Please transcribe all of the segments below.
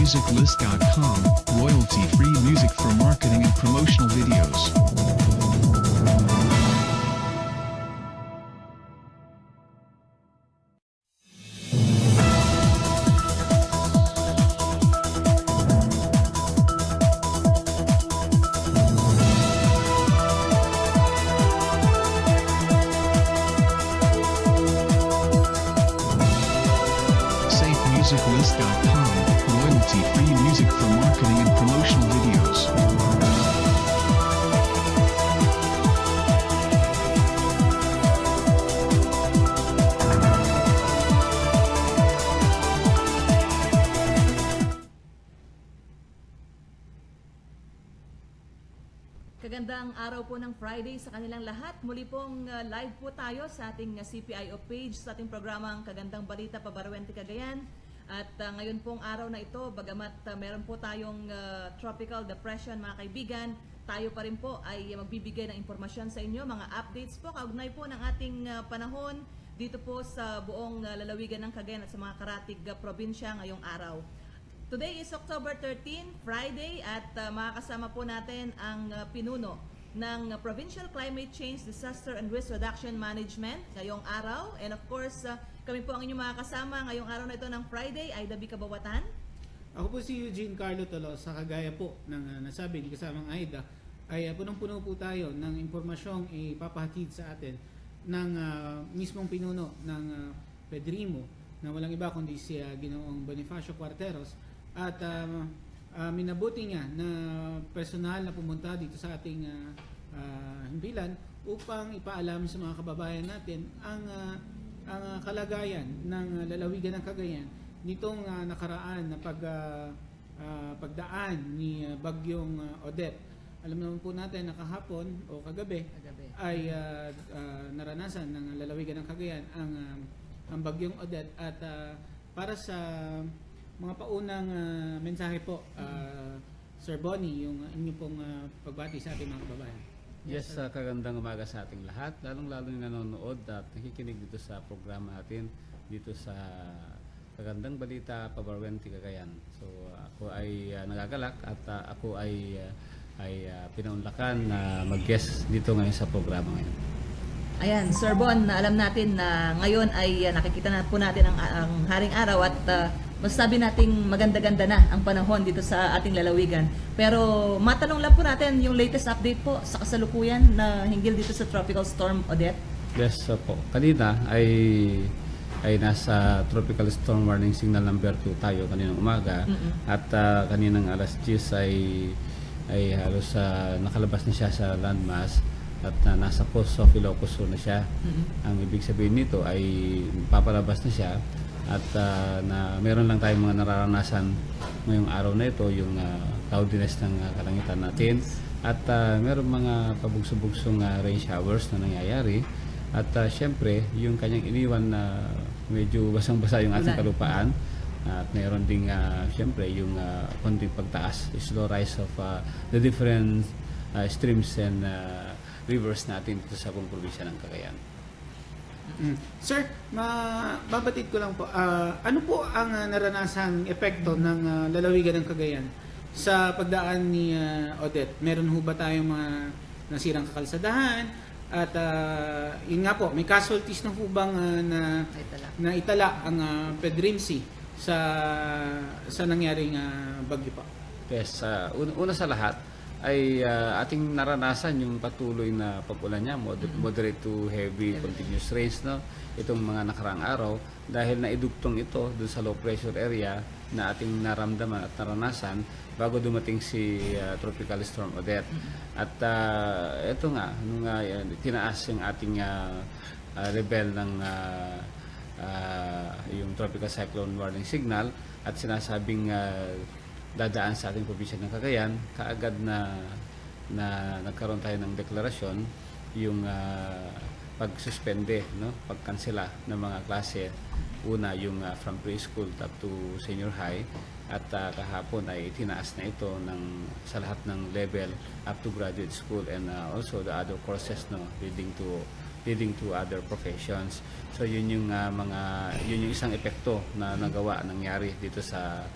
safemusiclist.com, royalty-free music for marketing and promotional videos. safemusiclist.com, royalty-free music for marketing and promotional videos. Kagandang araw po ng Friday sa kanilang lahat. Muli pong live po tayo sa ating CPIO page sa ating programang Kagandang Balita Pabaruen, Cagayan. At ngayon pong araw na ito, bagamat meron po tayong tropical depression mga kaibigan, tayo pa rin po ay magbibigay ng impormasyon sa inyo, mga updates po, kaugnay po ng ating panahon dito po sa buong lalawigan ng Cagayan at sa mga karatig probinsya ngayong araw. Today is October 13, Friday, at makakasama po natin ang pinuno ng Provincial Climate Change, Disaster and Risk Reduction Management ngayong araw. And of course, kami po ang inyong mga kasama ngayong araw na ito ng Friday ay Dabi Kabawatan. Ako po si Eugene Carlo Tolo, sa kagaya po ng nasabi ni kasamang Aida, ay punong-puno po tayo ng impormasyong ipapahatid sa atin ng mismong pinuno ng PPDO na walang iba kundi si Ginoong Bonifacio Cuarteros. At minabuti niya na personal na pumunta dito sa ating himpilan upang ipaalam sa mga kababayan natin ang kalagayan ng lalawigan ng Cagayan nitong nakaraan na pagdaan ni Bagyong Odette. Alam naman po natin na kahapon o kagabi ay naranasan ng lalawigan ng Cagayan ang Bagyong Odette. At para sa mga paunang mensahe po, Sir Bonnie, yung inyo pong pagbati sa ating mga kababayan. Yes, kagandang umaga sa ating lahat, lalong-lalo yung nanonood at nakikinig dito sa programa natin dito sa Kagandang Balita Pabaruen, Cagayan. So ako ay nagagalak at ako ay pinaunlakan na mag-guest dito ngayon sa programa ngayon. Ayan, Sir Bon, alam natin na ngayon ay nakikita na po natin ang haring araw at masasabi nating maganda-ganda na ang panahon dito sa ating lalawigan. Pero matanong lang po natin yung latest update po sa kasalukuyan na hinggil dito sa Tropical Storm Odette. Yes po. Kanina ay nasa Tropical Storm Warning Signal number 2 tayo kaninang umaga. At kaninang alas 10 ay halos nakalabas na siya sa landmass at nasa coast of Ilocos Sur na siya. Ang ibig sabihin nito ay papalabas na siya. At na meron lang tayong mga nararanasan ngayong araw na ito, yung cloudiness ng kalangitan natin. At meron mga pabugso-bugsong rain showers na nangyayari. At syempre, yung kanyang iniwan na medyo basang-basa yung ating kalupaan. At meron ding syempre yung konting pagtaas, slow rise of the different streams and rivers natin dito sa buong probinsya ng Cagayan. Sir, mabatid ko lang po, ano po ang naranasang epekto ng lalawigan ng Cagayan sa pagdaan ni Odette? Meron ho ba tayong mga nasirang kakalsadahan? At yun nga po, may casualties na ho bang naitala ang PPDO sa nangyaring bagyo pa? Yes, una sa lahat ay ating naranasan yung patuloy na pag-ulan niya, moderate to heavy continuous rains, no? Itong mga nakaraang araw, dahil naidugtong ito dun sa low pressure area na ating naramdaman at naranasan bago dumating si Tropical Storm Odette. At ito nga, nung tinaas yung ating level ng yung Tropical Cyclone Warning Signal at sinasabing dadaan sa ating probinsya ng Cagayan, kaagad na nagkaroon tayo ng deklarasyon yung pagsuspende, no? Pagkansela ng mga klase. Una yung from preschool up to senior high, at kahapon ay tinaas na ito sa lahat ng level up to graduate school and also the other courses, no, leading to other professions. So yun yung isang epekto na nangyari dito sa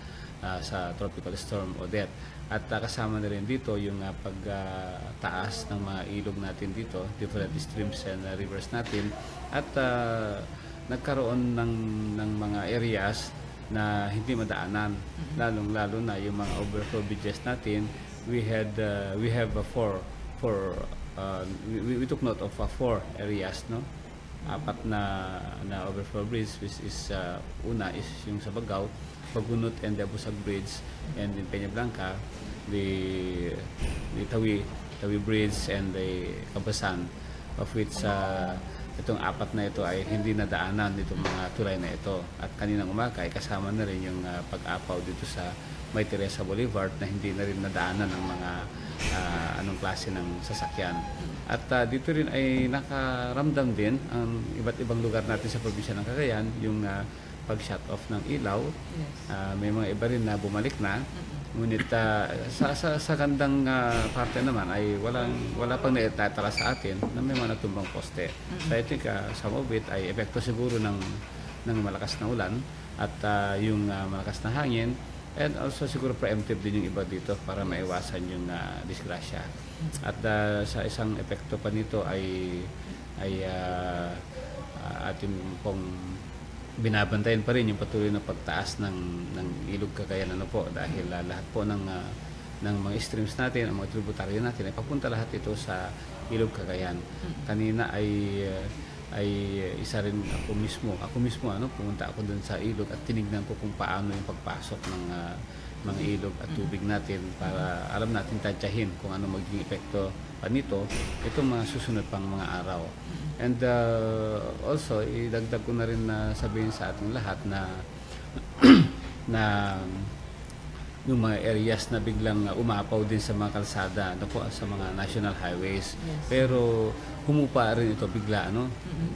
sa Tropical Storm Odette. At kasama na rin dito yung pagtaas ng mga ilog natin dito, different streams and rivers natin. At nagkaroon ng mga areas na hindi madaanan, lalong-lalo na yung mga overflow bridges natin. We took note of 4 areas, no? 4 na overflow bridge, which is una is yung sa Bagaw, Pagunot and the Busag Bridge, and in Peñablanca, the Tawi Bridge and the Kabasan, of which itong 4 na ito ay hindi nadaanan itong mga tulay na ito. At kaninang umaga ay kasama na rin yung pag-apaw dito sa May Teresa Boulevard na hindi na rin nadaanan ng mga anong klase ng sasakyan. At dito rin ay nakaramdam din ang iba't ibang lugar natin sa probinsya ng Cagayan yung pag-shut off ng ilaw. May mga iba rin na bumalik na. Ngunit sa gandang parte naman ay wala pang naitatala sa atin na may mga natumbang poste. So I think some of it ay epekto siguro ng malakas na ulan at yung malakas na hangin, and also siguro preemptive din yung iba dito para maiwasan yung disgrasya. At sa isang epekto pa nito ay ating pong binabantayan pa rin yung patuloy na pagtaas ng ilog Cagayan, dahil lahat po ng mga streams natin, ang mga tributaryo natin ay papunta lahat ito sa ilog Cagayan. Kanina ay isa rin ako mismo pumunta ako dun sa ilog at tinignan ko kung paano yung pagpasok ng mga ilog at tubig natin para alam natin tantyahin kung ano magiging epekto pa nito itong mga susunod pang mga araw. And also, idagdag ko na rin na sabihin sa ating lahat na yung mga areas na biglang umapaw din sa mga kalsada, sa mga national highways. Pero humupa rin ito bigla,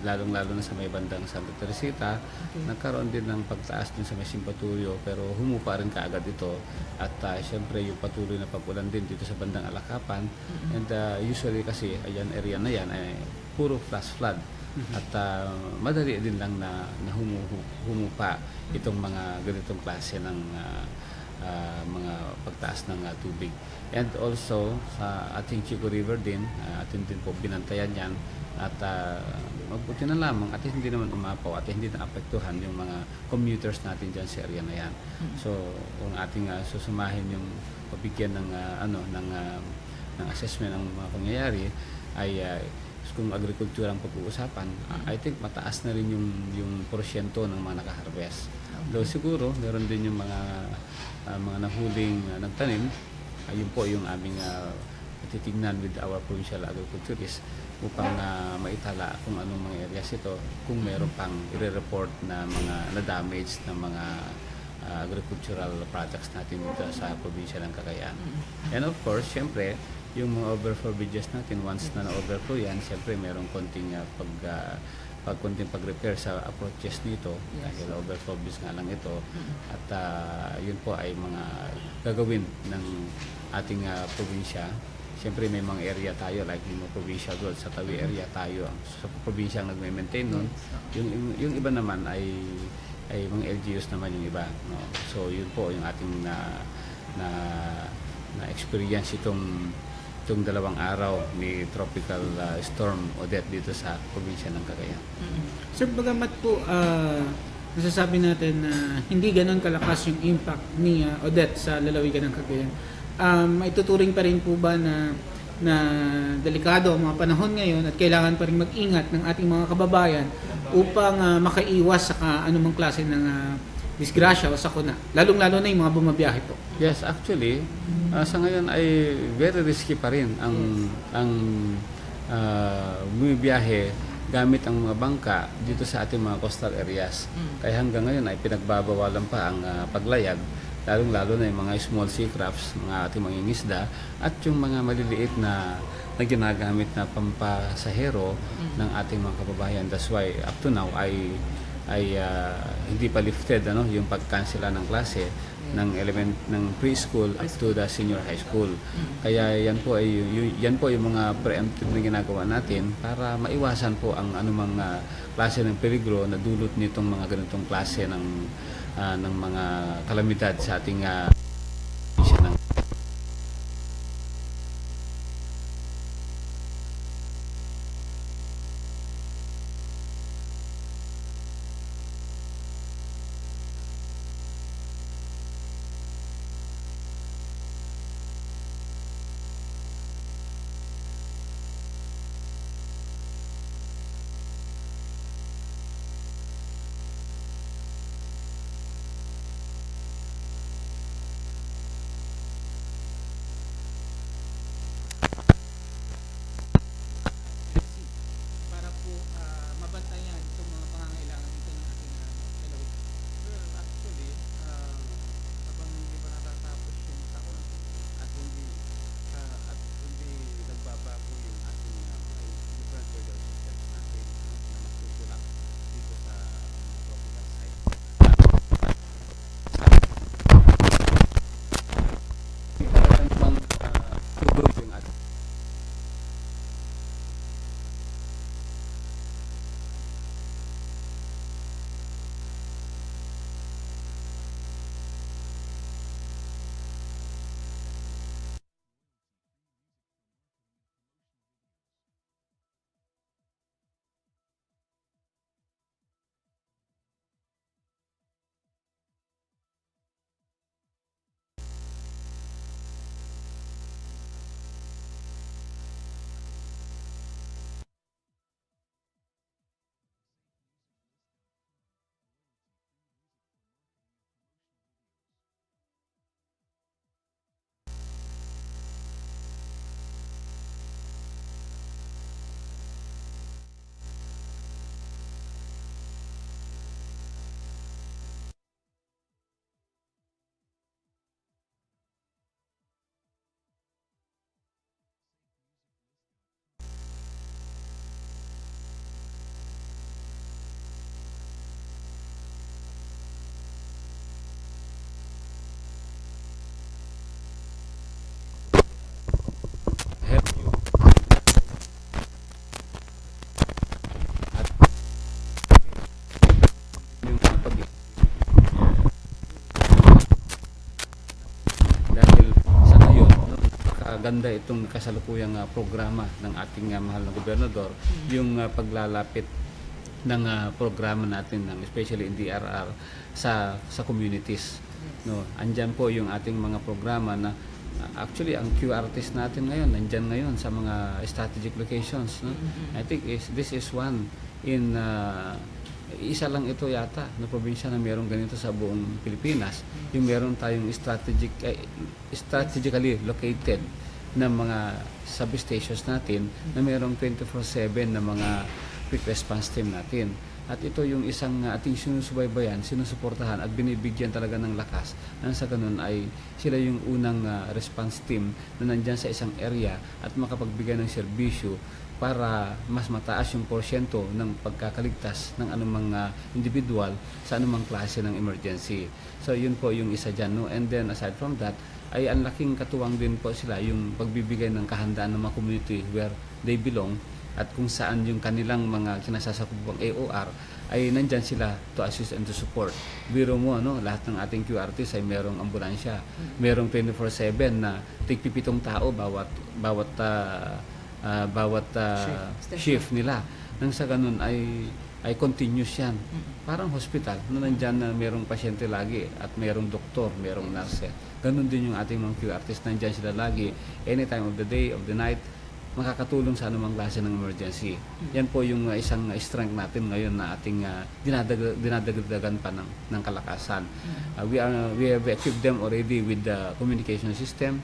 lalong-lalo na sa may bandang Santa Teresita. Nagkaroon din ng pagtaas din sa may Simpatuyo, pero humupa rin kaagad ito. At syempre yung patuloy na pag-ulan din dito sa bandang Alakapan. And usually kasi ayan, area na yan ay puro flash flood. At madali din lang na humupa itong mga ganitong klase ng mga pagtaas ng tubig. And also sa ating Chico River din, atin din po binantayan yan at magbuti na lamang at hindi naman umapaw at hindi na apektuhan yung mga commuters natin dyan sa area na yan. So kung ating susumahin yung pabigyan ng assessment ng mga pangyayari ay kung agrikultura ang pag-uusapan, I think mataas na rin yung porsyento ng mga nakaharvest. Though siguro meron din yung mga nahuling nagtanim, ayun po yung aming titignan with our provincial agriculturists upang maitala kung anong mga areas ito, kung meron pang i-report na mga na-damage na mga agricultural products natin dito sa probinsya ng Cagayan. And of course, syempre, yung mga overflow bridges natin, once na na-overflow yan, syempre merong konting pag-repair sa approaches nito, dahil overflow bridge nga lang ito. At yun po ay mga gagawin ng ating probinsya. Syempre may mga area tayo, like yung provincial road, sa Tawi area tayo, sa probinsya ang nagme-maintain nun. Yung iba naman ay mga LGUs naman yung iba. No? So yun po yung ating na experience itong 2 araw ni Tropical Storm Odette dito sa probinsya ng Cagayan. Sir, bagamat po nasasabi natin na hindi ganoon kalakas yung impact ni Odette sa lalawigan ng Cagayan, maituturing pa rin po ba na delikado ang mga panahon ngayon at kailangan pa rin mag-ingat ng ating mga kababayan upang makaiwas sa anumang klase ng disgrasya o sakuna, lalong-lalo na yung mga bumabiyahe po? Yes, actually, sa ngayon ay very risky pa rin ang bumibiyahe gamit ang mga bangka dito sa ating mga coastal areas. Kaya hanggang ngayon ay pinagbabawalan pa ang paglayag, lalong-lalo na yung mga small sea crafts, mga ating mangingisda, at yung mga maliliit na ginagamit na pampasahero ng ating mga kababayan. That's why up to now ay hindi pa lifted yung pagkansela ng klase. ng preschool up to the senior high school. Kaya yan po yung mga preemptive na ginagawa natin para maiwasan po ang anumang klase ng peligro na dulot nitong mga ganitong klase ng mga kalamidad sa ating para po mabantayan itong mga pangangailangan dito ng ating dalawin. Well, actually, habang hindi pa natatapos yung taon at hindi nagbabago yung ating different weather systems natin na magtutulak dito sa mga tropical site. Talagang pang tuloy yung ating help you at yung pag dahil sa ngayon napakaganda itong kasalukuyang programa ng ating mahal na gobernador, yung paglalapit ng programa natin ng especially in DRR sa communities, no. Andyan po yung ating mga programa na actually ang QRTs natin ngayon nandyan ngayon sa mga strategic locations, no. I think this is one in isa lang ito yata na probinsya na mayroong ganito sa buong Pilipinas, yung meron tayong strategically located na mga substations natin na mayroong 24/7 na mga quick response team natin. At ito yung isang ating sinusubaybayan, sinusuportahan at binibigyan talaga ng lakas. Nang sa ganun ay sila yung unang response team na nandyan sa isang area at makapagbigay ng serbisyo para mas mataas yung porsyento ng pagkakaligtas ng anumang individual sa anumang klase ng emergency. So yun po yung isa dyan, no? And then aside from that, ay ang laking katuwang din po sila yung pagbibigay ng kahandaan ng mga community where they belong at kung saan yung kanilang mga kinasasakupang AOR ay nandyan sila to assist and to support. Biro mo, no, lahat ng ating QRTs ay merong ambulansya, merong 24/7 na tig-7 tao bawat shift nila. Nang sa ganun ay continuous yan. Parang hospital na nandyan na merong pasyente lagi at merong doktor, merong nurse. Ganun din yung ating mga QRTs, nandyan sila lagi, anytime of the day, of the night, makakatulong sa anumang klase ng emergency. Yan po yung isang strength natin ngayon na ating dinadagdagan pa ng kalakasan. We have equipped them already with the communication system.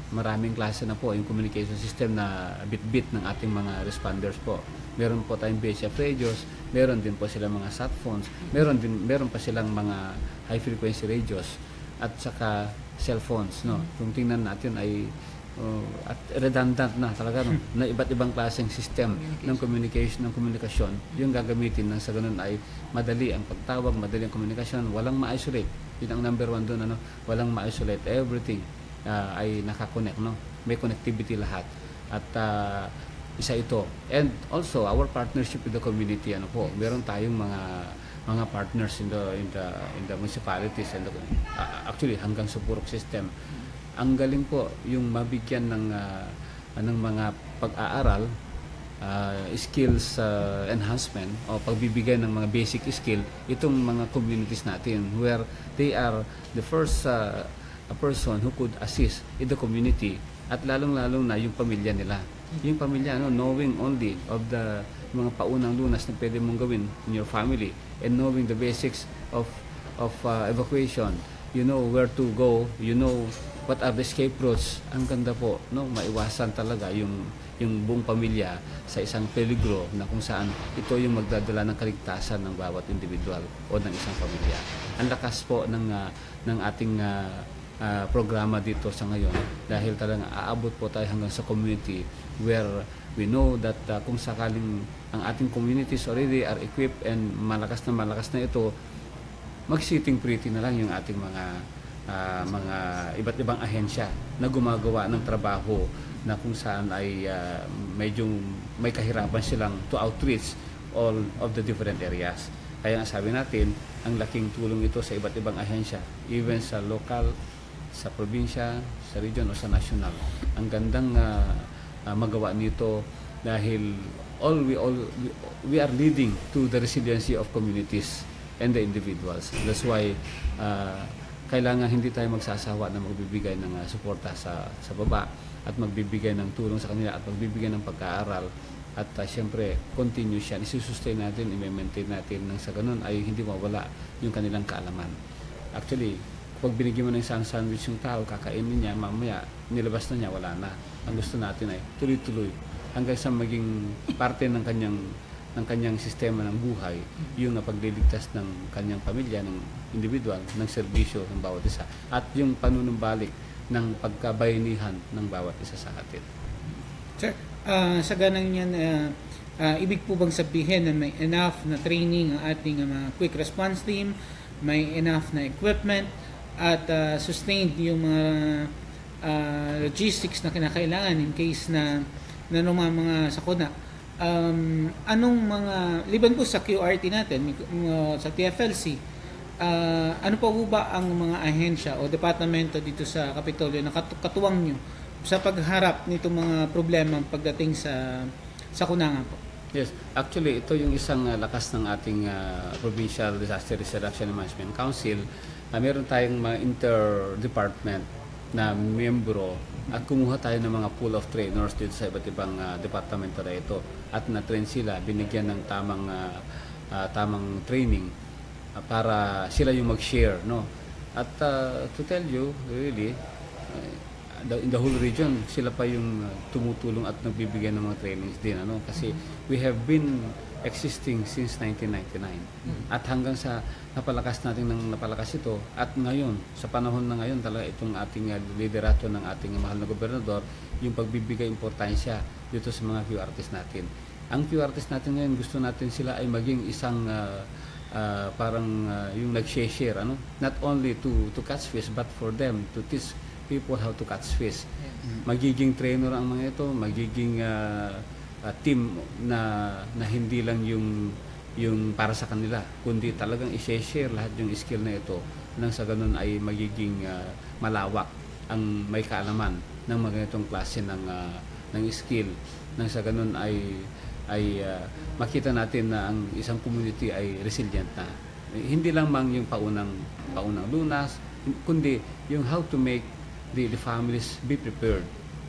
Maraming klase na po yung communication system na bit-bit ng ating mga responders po. Meron po tayong VHF radios, meron din po silang mga sat phones, meron pa silang mga high frequency radios at saka cellphones, no. Kung tingnan natin ay at redundant na talaga, no? Na iba't ibang klaseng system ng komunikasyon yung gagamitin nang sa ganun ay madali ang pagtawag, madali ang komunikasyon, walang ma-isolate. Yun ang number one doon, ano? Walang ma-isolate. Everything ay nakakonect, no? May connectivity lahat. At isa ito. And also our partnership with the community, ano po, meron tayong mga partners in the municipalities and actually hanggang sa Purok system. Ang galing po yung mabigyan ng mga pag-aaral, skills enhancement o pagbibigay ng mga basic skill itong mga communities natin where they are the first a person who could assist in the community at lalong-lalong na yung pamilya nila. Yung pamilya, knowing only of the mga paunang lunas na pwede mong gawin in your family and knowing the basics of evacuation, you know where to go, you know what are the escape routes. Ang ganda po, no? Maiwasan talaga yung buong pamilya sa isang peligro na kung saan ito yung magdadala ng kaligtasan ng bawat individual o ng isang pamilya. Ang lakas po ng ating programa dito sa ngayon dahil talagang aabot po tayo hanggang sa community where we know that kung sakaling ang ating communities already are equipped and malakas na ito, mag-sitting pretty na lang yung ating mga iba't ibang ahensya na gumagawa ng trabaho na kung saan ay medyo may kahirapan silang to outreach all of the different areas. Kaya nga sabi natin, ang laking tulong ito sa iba't ibang ahensya, even sa local, sa probinsya, sa region o sa national. Ang gandang magawa nito dahil we are leading to the resiliency of communities and the individuals. That's why kailangan hindi tayo magsasawa na magbibigay ng suporta sa baba at magbibigay ng tulong sa kanila at magbibigay ng pagkaaral at siyempre continuous yan, isusustain natin, i-maintain natin nang sa ganun ay hindi mawala yung kanilang kaalaman. Actually, pag binigyan mo ng isang sandwich yung tao, kakainin niya, mamaya nilabas na niya, wala na. Ang gusto natin ay tuloy-tuloy hanggang sa maging parte ng kanyang sistema ng buhay, yung pagliligtas ng kanyang pamilya, ng individual, ng serbisyo ng bawat isa, at yung panunumbalik ng pagkabayanihan ng bawat isa sa atin. Sir, sa ganang yan, ibig po bang sabihin na may enough na training ang ating quick response team, may enough na equipment, at sustained yung mga logistics na kinakailangan in case na mga sakuna? Anong mga, liban po sa QRT natin, sa TFLC, ano pa po ba ang mga ahensya o departamento dito sa Kapitolyo na katuwang nyo sa pagharap nitong mga problema pagdating sa kunangan po? Yes, actually ito yung isang lakas ng ating Provincial Disaster Risk Reduction and Management Council. Meron tayong mga interdepartment na membro at kumuha tayo ng mga pool of trainers dito sa iba't ibang departamento na ito at na-train sila, binigyan ng tamang training para sila yung mag-share, no? At to tell you really, in the whole region sila pa yung tumutulong at nagbibigay ng mga trainings din, ano? Kasi we have been existing since 1999 at hanggang sa napalakas ito at ngayon, sa panahon na ngayon talaga itong ating liderato ng ating mahal na gobernador, yung pagbibigay importansya dito sa mga QRTs natin. Ang QRTs natin ngayon, gusto natin sila ay maging isang yung nag-share, ano? Not only to catch fish but for them to teach people how to catch fish. Magiging trainer ang mga ito, magiging team na hindi lang yung para sa kanila, kundi talagang i-share lahat yung skill na ito nang sa ganun ay magiging malawak ang may kaalaman ng mga ganitong klase ng skill nang sa ganun ay makita natin na ang isang community ay resilient na. Hindi lang yung paunang lunas, kundi yung how to make the families be prepared.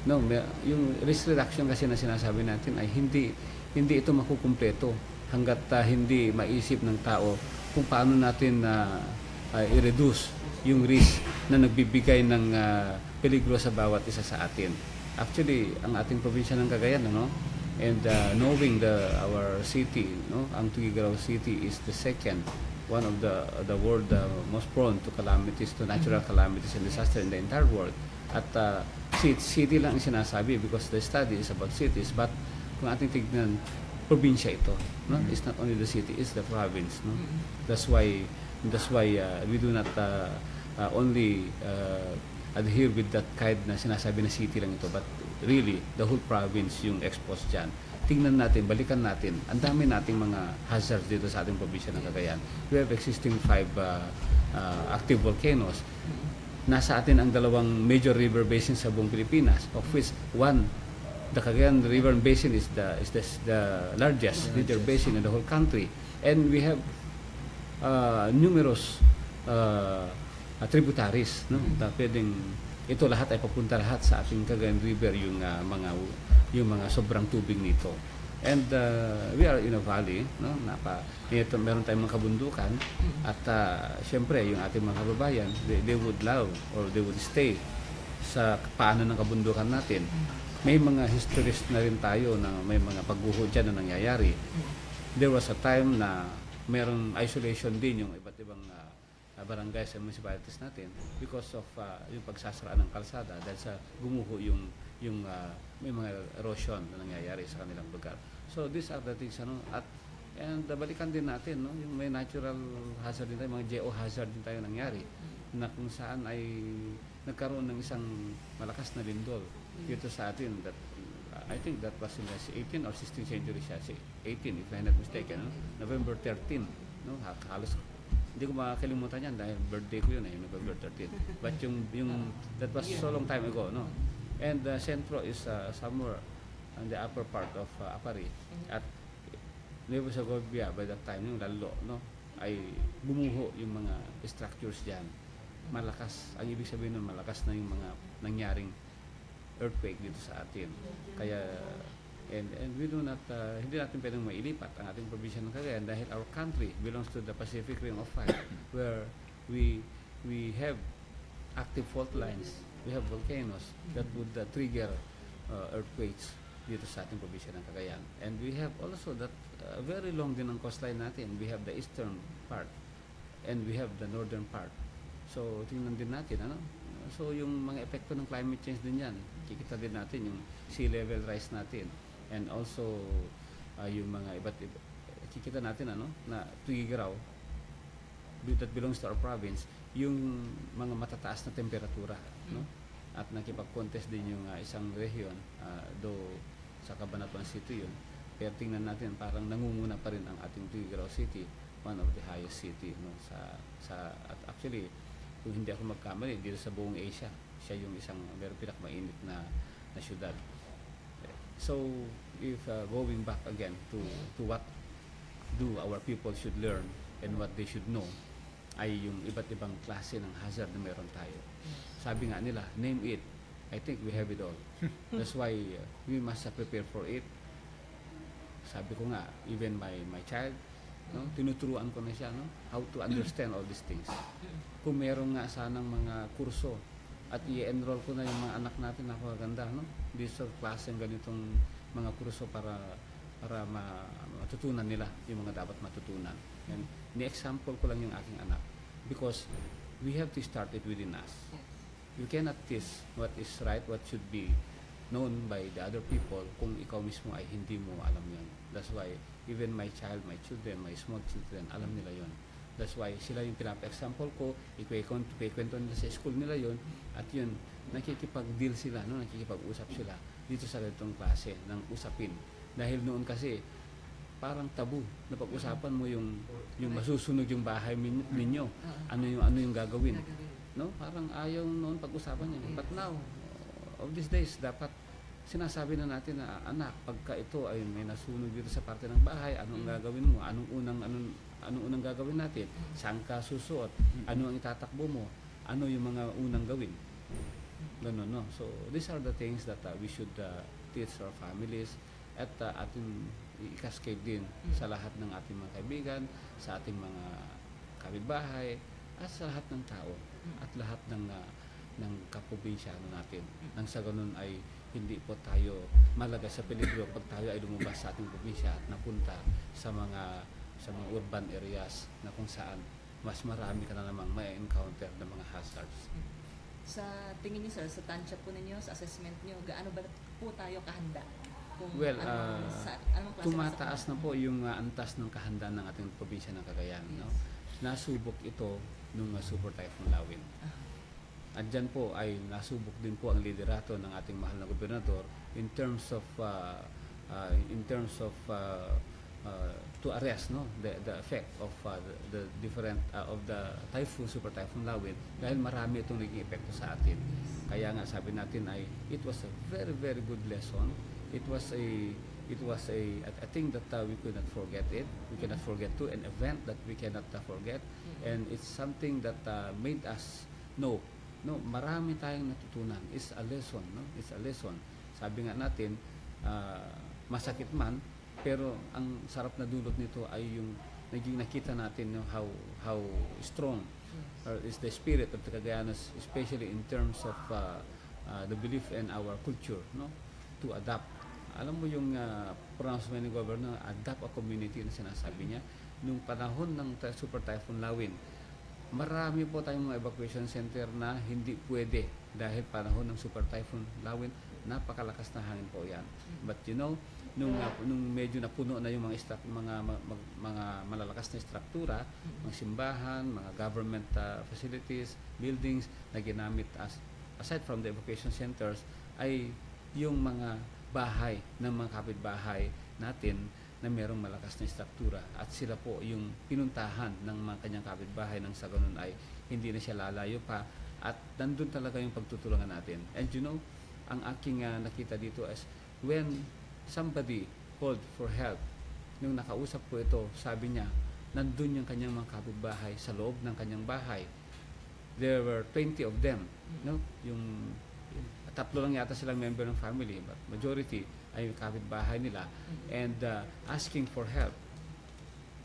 No, yung risk reduction kasi na sinasabi natin ay hindi ito makukumpleto hangga't hindi maisip ng tao kung paano natin i-reduce yung risk na nagbibigay ng peligro sa bawat isa sa atin. Actually, ang ating probinsya ng Cagayan, no? And knowing our city, no, ang Tuguegarao City is the second one of the world most prone to calamities, to natural calamities and disaster in the entire world. At city lang ang sinasabi because the study is about cities, but kung ating tignan, probinsya ito, no? It's not only the city, it's the province, no? That's why we do not only adhere with that kind na sinasabi na city lang ito, but really the whole province yung exposed dyan. Tingnan natin, balikan natin, ang dami nating mga hazards dito sa ating probinsya ng Cagayan. We have existing 5 active volcanoes. Nasa atin ang 2 major river basins sa buong Pilipinas, of which one, the Cagayan River Basin is the largest river basin in the whole country, and we have numerous tributaries, no? Pwedeng ito lahat ay papunta lahat sa ating Cagayan River, yung mga sobrang tubig nito. And we are in a valley, no? Meron tayong mga kabundukan, at syempre yung ating mga kababayan, they would love or they would stay sa paanan ng kabundukan natin. May mga histories na rin tayo na may mga pagguho dyan na nangyayari. There was a time na merong isolation din yung iba't ibang barangay sa municipalities natin because of yung pagsasaraan ng kalsada dahil sa gumuho yung may mga erosion na nangyayari sa kanilang lugar. So these are the things, and balikan din natin, no, yung may natural hazard din tayo, mga geo-hazard din tayo nangyari na kung saan ay nagkaroon ng isang malakas na lindol dito sa atin that I think that was in the 18th or 16th century siya, 18 if I'm not mistaken, no? November 13, no? Halos hindi ko makakalimutan yan dahil birthday ko yun, November 13. But yung that was so long time ago, no? And Centro is somewhere on the upper part of Apari. At Nueva Segovia by that time, yung lalo, no, ay bumuho yung mga structures dyan. Malakas, ang ibig sabihin nun, malakas na yung mga nangyaring earthquake dito sa atin. Kaya, and we do not, hindi natin pwedeng mailipat ang ating probinsya ng Cagayan dahil our country belongs to the Pacific Ring of Fire where we have active fault lines. We have volcanoes that would trigger earthquakes dito sa ating probinsya ng Cagayan. And we have also that very long din ang coastline natin. We have the eastern part and we have the northern part. So, tingnan din natin, so, yung mga epekto ng climate change din yan. Kikita din natin yung sea level rise natin. And also, yung mga kikita natin, na Tuigaraw, that belongs to our province, yung mga matataas na temperatura, no? At nakipag-contest din yung isang region, though sa Cabanatuan City yun, pero tingnan natin parang nangunguna pa rin ang ating Tuigaraw City, one of the highest city, no? At actually, kung hindi ako magkamali, dito sa buong Asia, siya yung isang meron pinakamainit na syudad. So, if going back again to what do our people should learn and what they should know, ay yung iba't ibang klase ng hazard na meron tayo. Sabi nga nila, name it. I think we have it all. That's why we must prepare for it. Sabi ko nga, even my child, no, tinuturuan ko na siya, no, how to understand all these things. Kung meron nga sanang mga kurso at i-enroll ko na yung mga anak natin, napakaganda, no? These are klaseng ganitong mga kurso para matutunan nila yung mga dapat matutunan. And ni-example ko lang yung aking anak because we have to start it within us. You cannot teach what is right, what should be known by the other people kung ikaw mismo ay hindi mo alam yun. That's why even my child, my children, my small children, alam nila yun. That's why sila yung pinapa-example ko, ikwento nila sa school nila yun, at yun, nakikipag-deal sila, no? Nakikipag-usap sila dito sa ganitong klase ng usapin. Dahil noon kasi, parang tabu na pag-usapan mo yung masusunog yung bahay ninyo, ano yung gagawin. No? Parang ayaw noon pag-usapan yan. But now, of these days, dapat sinasabi na natin na anak, pagka ito ay may nasunog dito sa parte ng bahay, anong gagawin mo? Anong unang gagawin natin? Saan ka susuot? Ano ang itatakbo mo? Ano yung mga unang gawin? Ganun, no? So, these are the things that we should teach our families at ating i-cascade din sa lahat ng ating mga kaibigan, sa ating mga kapitbahay, at sa lahat ng tao, at lahat ng kaprobinsyano natin. Nang sa ganun ay hindi po tayo malagay sa peligro pag tayo ay lumabas sa ating probinsya at napunta sa mga urban areas na kung saan mas marami ka na namang may encounter ng mga hazards. Sa tingin niyo sir, sa tansya po ninyo, sa assessment niyo, gaano ba po tayo kahanda? Kung Well, anong klase tumataas na po yung antas ng kahandaan ng ating probinsya ng Cagayan. No? Nasubok ito nung Super Typhoon Lawin. At dyan po ay nasubok din po ang liderato ng ating mahal na gobernador in terms of to arrest the effect of the different of the Super Typhoon Lawin, dahil marami itong naging epekto sa atin. Kaya nga sabi natin ay it was a very very good lesson. It was a thing that we could not forget it. We cannot forget to an event that we cannot forget, and it's something that made us know. No, marami tayong natutunan. It's a lesson, no? It's a lesson. Sabi nga natin, masakit man, pero ang sarap na dulot nito ay yung naging nakita natin, no, how strong is the spirit of the Cagayanos, especially in terms of the belief in our culture, no, to adapt. Alam mo yung pronouncement ni Governor, adapt a community na sinasabi niya. Nung panahon ng Super Typhoon Lawin, marami po tayong mga evacuation center na hindi pwede dahil panahon ng Super Typhoon Lawin, napakalakas na hangin po yan. But you know, nung medyo napuno na yung mga malalakas na struktura, mga simbahan, mga government facilities, buildings na ginamit aside from the evacuation centers, ay yung mga bahay ng mga kapitbahay natin na merong malakas na struktura, at sila po yung pinuntahan ng mga kanyang kapitbahay nang sa ganun ay hindi na siya lalayo pa, at nandun talaga yung pagtutulungan natin. And you know, ang aking nakita dito is when somebody called for help, nung nakausap ko ito, sabi niya nandun yung kanyang mga kapitbahay sa loob ng kanyang bahay. There were 20 of them, no? Yung tatlo lang yata silang member ng family, but majority ay yung kapitbahay nila, and asking for help.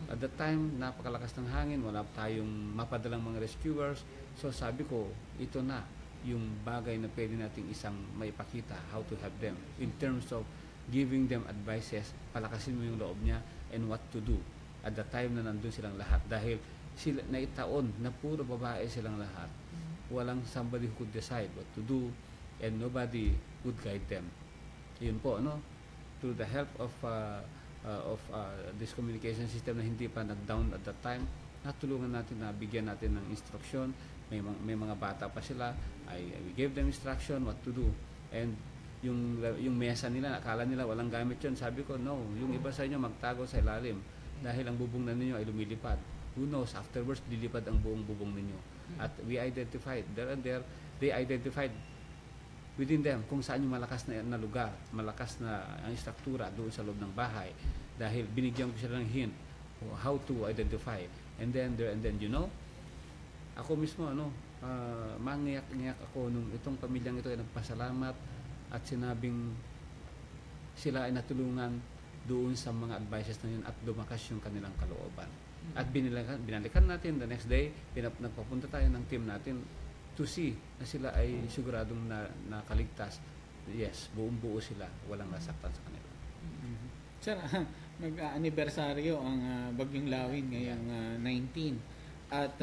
At the time, napakalakas ng hangin, wala tayong mapadalang mga rescuers, so sabi ko, ito na yung bagay na pwede nating isang maipakita, how to help them in terms of giving them advices, palakasin mo yung loob niya, and what to do at the time na nandun silang lahat, dahil sila naitaon na puro babae silang lahat, walang somebody who could decide what to do, and nobody would guide them. Yun po, no? Through the help of this communication system na hindi pa nag-down at that time, natulungan natin na bigyan natin ng instruction. May mga bata pa sila, we gave them instruction what to do. And yung mesa nila, akala nila walang gamit yun. Sabi ko, no, yung iba sa inyo magtago sa ilalim dahil ang bubong na ninyo ay lumilipad. Who knows, afterwards lilipad ang buong bubong ninyo. At we identified, they identified within them kung saan yung malakas na lugar, malakas na ang struktura doon sa loob ng bahay, dahil binigyan ko sila ng hint how to identify. And then you know, ako mismo mangiyak-ngiyak ako nung itong pamilyang ito ay nagpasalamat at sinabing sila ay natulungan doon sa mga advices na yun at lumakas yung kanilang kalooban. At binalikan natin the next day, nagpapunta tayo ng team natin to see na sila ay siguradong nakaligtas. Yes, buong-buo sila, walang nasaktan sa kanila. Sir, mag-anibersaryo ang Bagyong Lawin ngayong 19. At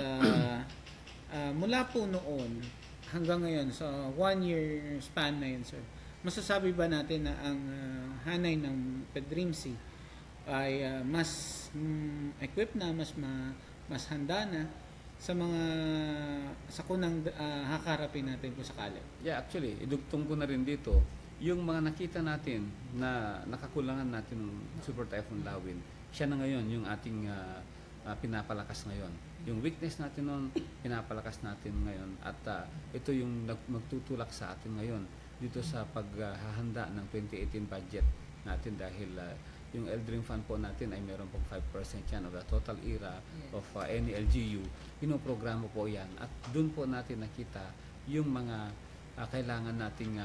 mula po noon hanggang ngayon, sa 1 year span na yun, sir, masasabi ba natin na ang hanay ng Pedrimsi ay mas equipped na, mas handa na sa mga sakunang hakarapin natin kung sakali? Yeah, actually, idugtong ko na rin dito, yung mga nakita natin na nakakulangan natin ng Super Typhoon Lawin, siya na ngayon yung ating pinapalakas ngayon. Yung weakness natin noon, pinapalakas natin ngayon, at ito yung magtutulak sa atin ngayon dito sa paghahanda ng 2018 budget natin, dahil yung Eldring Fund po natin ay meron pong 5% yan of the total era of any LGU. Pinoprograma po yan, at doon po natin nakita yung mga kailangan nating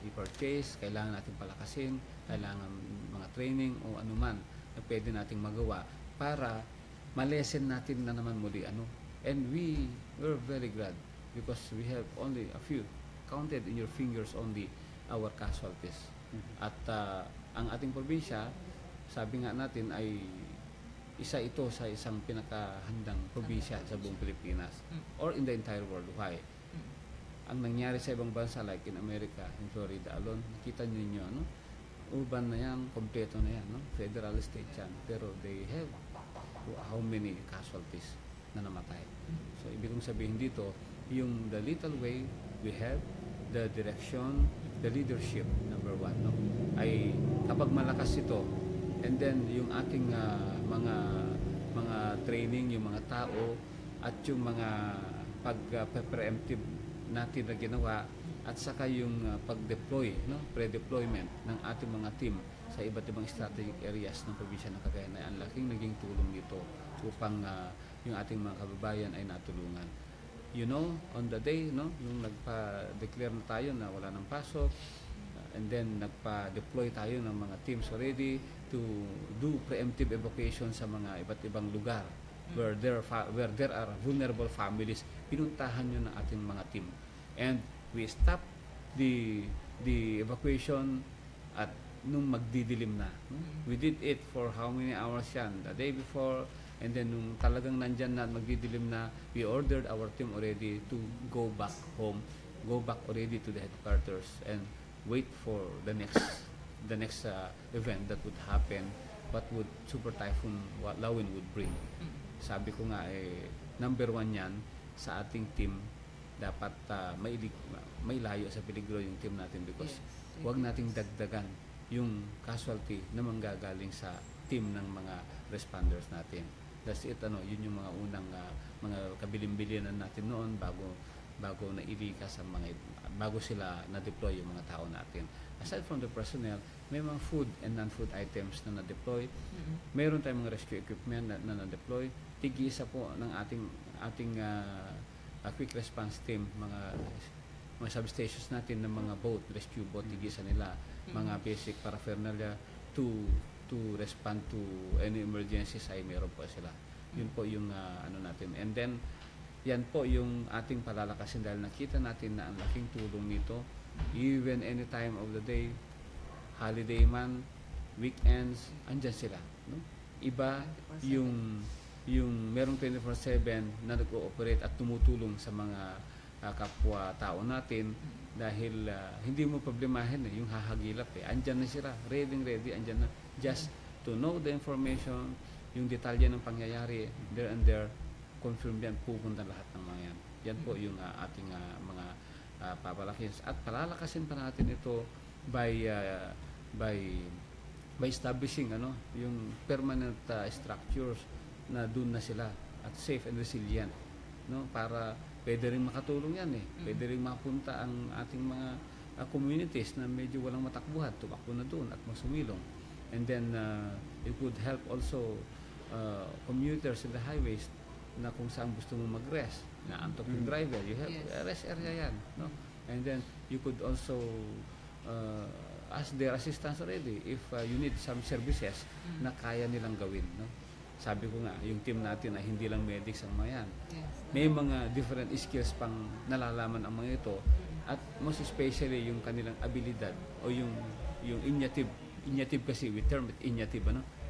i-purchase, kailangan nating palakasin, kailangan mga training o anuman na pwede nating magawa para malesen natin na naman muli and we were very glad because we have only a few, counted in your fingers only, our casualties. At ang ating probinsya, sabi nga natin, ay isa ito sa isang pinakahandang probinsya sa buong Pilipinas or in the entire world. Why? ang nangyari sa ibang bansa like in America, in Florida alone, nakita niyo no? Urban na yan, kompleto na yan, no? Federal state yan. Pero they have how many casualties na namatay. So, ibig kong sabihin dito, yung the little way we have, the direction, the leadership, number 1, no? Ay kapag malakas ito, and then yung ating mga training, yung mga tao, at yung mga pag-preemptive natin na ginawa, at saka yung pag-deploy, no? Pre-deployment ng ating mga team sa iba't ibang strategic areas ng probinsya ng Cagayan ay ang laking naging tulong nito upang yung ating mga kababayan ay natulungan. You know, on the day, no, yung nagpa-declare na tayo na wala nang pasok, and then nagpa-deploy tayo ng mga teams already to do preemptive evacuation sa mga iba't ibang lugar where there are vulnerable families. Pinuntahan yun ng ating mga team. And we stop the evacuation at nung magdidilim na. We did it for how many hours yan? The day before, and then nung talagang nandyan na at magdidilim na, we ordered our team already to go back home, go back already to the headquarters and wait for the next event that would happen, what would Super Typhoon Lawin would bring. Sabi ko nga, number 1 yan sa ating team, dapat may layo sa peligro yung team natin because wag nating dagdagan yung casualty na manggagaling sa team ng mga responders natin. That's it, yun yung mga unang mga kabilin-bilinan natin noon bago nailika sa bago sila na-deploy yung mga tao natin. Aside from the personnel, may mga food and non-food items na na-deploy. Meron tayong mga rescue equipment na na-deploy. Tig-isa po ng ating quick response team, mga substations natin ng mga boat, rescue boat, tig-isa nila, mga basic paraphernalia to respond to any emergencies ay meron po sila. Yun po yung natin. And then, yan po yung ating palalakasin dahil nakita natin na ang laking tulong nito even any time of the day, holiday man, weekends, andyan sila. No? Iba yung merong 24/7 na nag-ooperate at tumutulong sa mga kapwa-tao natin dahil hindi mo problemahin yung hahagilap andyan na sila, ready, andyan na, just to know the information, yung detalye ng pangyayari, there and there, confirm yan, pupunta lahat ng mga yan. Yan po yung ating mga papalakin. At palalakasin pa natin ito by establishing yung permanent structures na doon na sila at safe and resilient, no, para pwede rin makatulong yan pwede rin mapunta ang ating mga communities na medyo walang matakbuhan, tumakbo na doon at masumilong, and then it would help also commuters in the highways na kung saan gusto mo mag-rest, na antok yung driver, you have rest area yan, no, and then you could also ask their assistance already if you need some services na kaya nilang gawin, no. Sabi ko nga, yung team natin ay hindi lang medics ang mga yan. May mga different skills pang nalalaman ang mga ito, at most especially yung kanilang abilidad o yung initiative kasi, we term it initiative,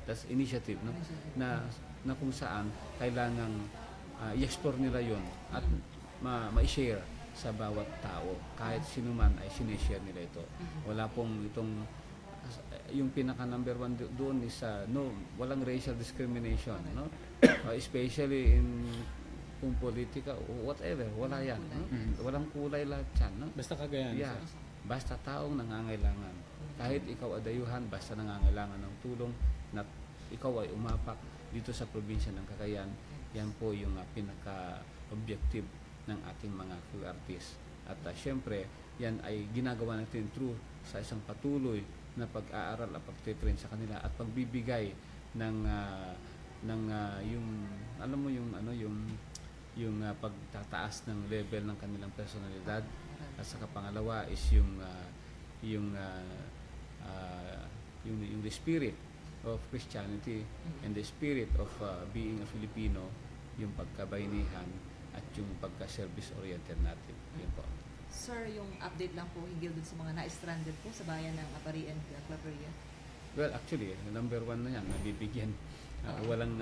that's initiative, no? Na kung saan kailangang i-explore nila yon at ma-share sa bawat tao. Kahit sino man ay sinishare nila ito. Wala pong itong yung pinaka number 1 doon is walang racial discrimination, no? Especially in kung politika o whatever, wala yan, no? Walang kulay lahat yan, no? Basta Cagayan. Yeah. Basta taong nangangailangan. Kahit ikaw adayuhan, basta nangangailangan ng tulong na ikaw ay umapak dito sa probinsya ng Cagayan, yan po yung pinaka-objective ng ating mga QRTs. At syempre, yan ay ginagawa natin through sa isang patuloy na pag-aaral at pag-train sa kanila at pagbibigay ng yung alam mo yung pagtataas ng level ng kanilang personalidad, at saka pangalawa is yung the spirit of Christianity and the spirit of being a Filipino, yung pagkabayanihan at yung pagka-service oriented natin. Yun po. Sir, yung update lang po hinggil dun sa mga na-stranded po sa bayan ng Apari and Claveria. Well, actually, number 1 na yan, nabibigyan. Walang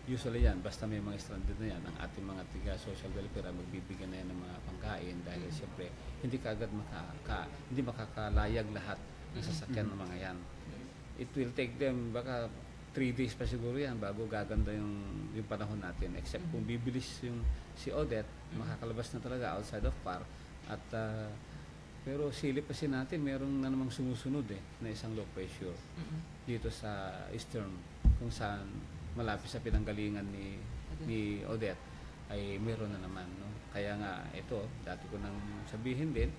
usually yan, basta may mga stranded na yan, ang ating mga tiga social welfare ay magbibigyan na yan ng mga pangkain dahil siyempre hindi kaagad hindi makakalayag lahat ng sasakyan ng mga yan. It will take them baka 3 days pa siguro yan bago gaganda yung panahon natin, except kung bibilis yung si Odette, makakalabas na talaga outside of park at pero silip kasi natin meron na namang sumusunod na isang low pressure dito sa eastern kung saan malapit sa pinanggalingan ni Odette ay meron na naman, no? Kaya nga ito, dati ko nang sabihin din,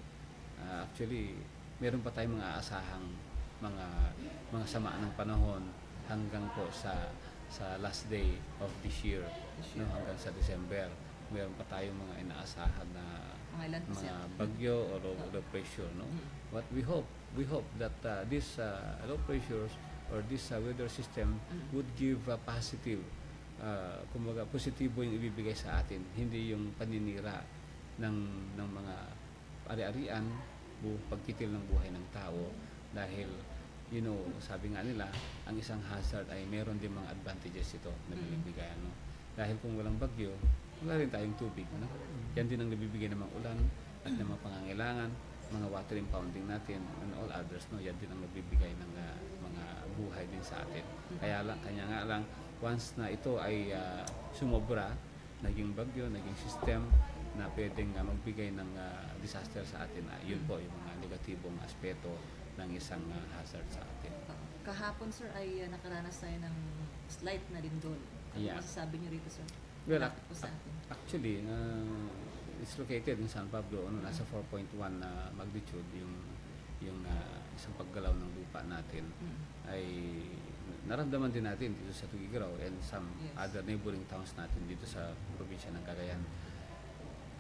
actually meron pa tayong mga asahang mga sama ng panahon hanggang po sa last day of this year, no, hanggang sa December. Meron pa tayong mga inaasahan na mga bagyo or low pressure, no? What we hope that this low pressures or this weather system would give a positive, kumbaga positibo yung ibibigay sa atin, hindi yung paninira ng mga ari-arian, pagkitil ng buhay ng tao. Dahil sabi nga nila, ang isang hazard ay meron din mga advantages ito na binibigay, no? Dahil kung walang bagyo, wala rin tayong tubig, no? Yan din ang nabibigay ng mga ulan at ng mga pangangailangan, mga water impounding natin and all others, no? Yan din ang nagbibigay ng mga buhay din sa atin. Kanya nga lang, once na ito ay sumobra, naging bagyo, naging system na pwedeng magbigay ng disaster sa atin, yun po yung mga negatibong aspeto ng isang hazard sa atin. Kahapon, sir, ay nakaranas tayo ng slight na lindol. Ano masasabi niyo rito, sir? Well, actually, it's located in San Pablo, nasa 4.1 na magnitude yung isang paggalaw ng lupa natin ay naramdaman din natin dito sa Tugigaraw and some other neighboring towns natin dito sa probinsya ng Cagayan.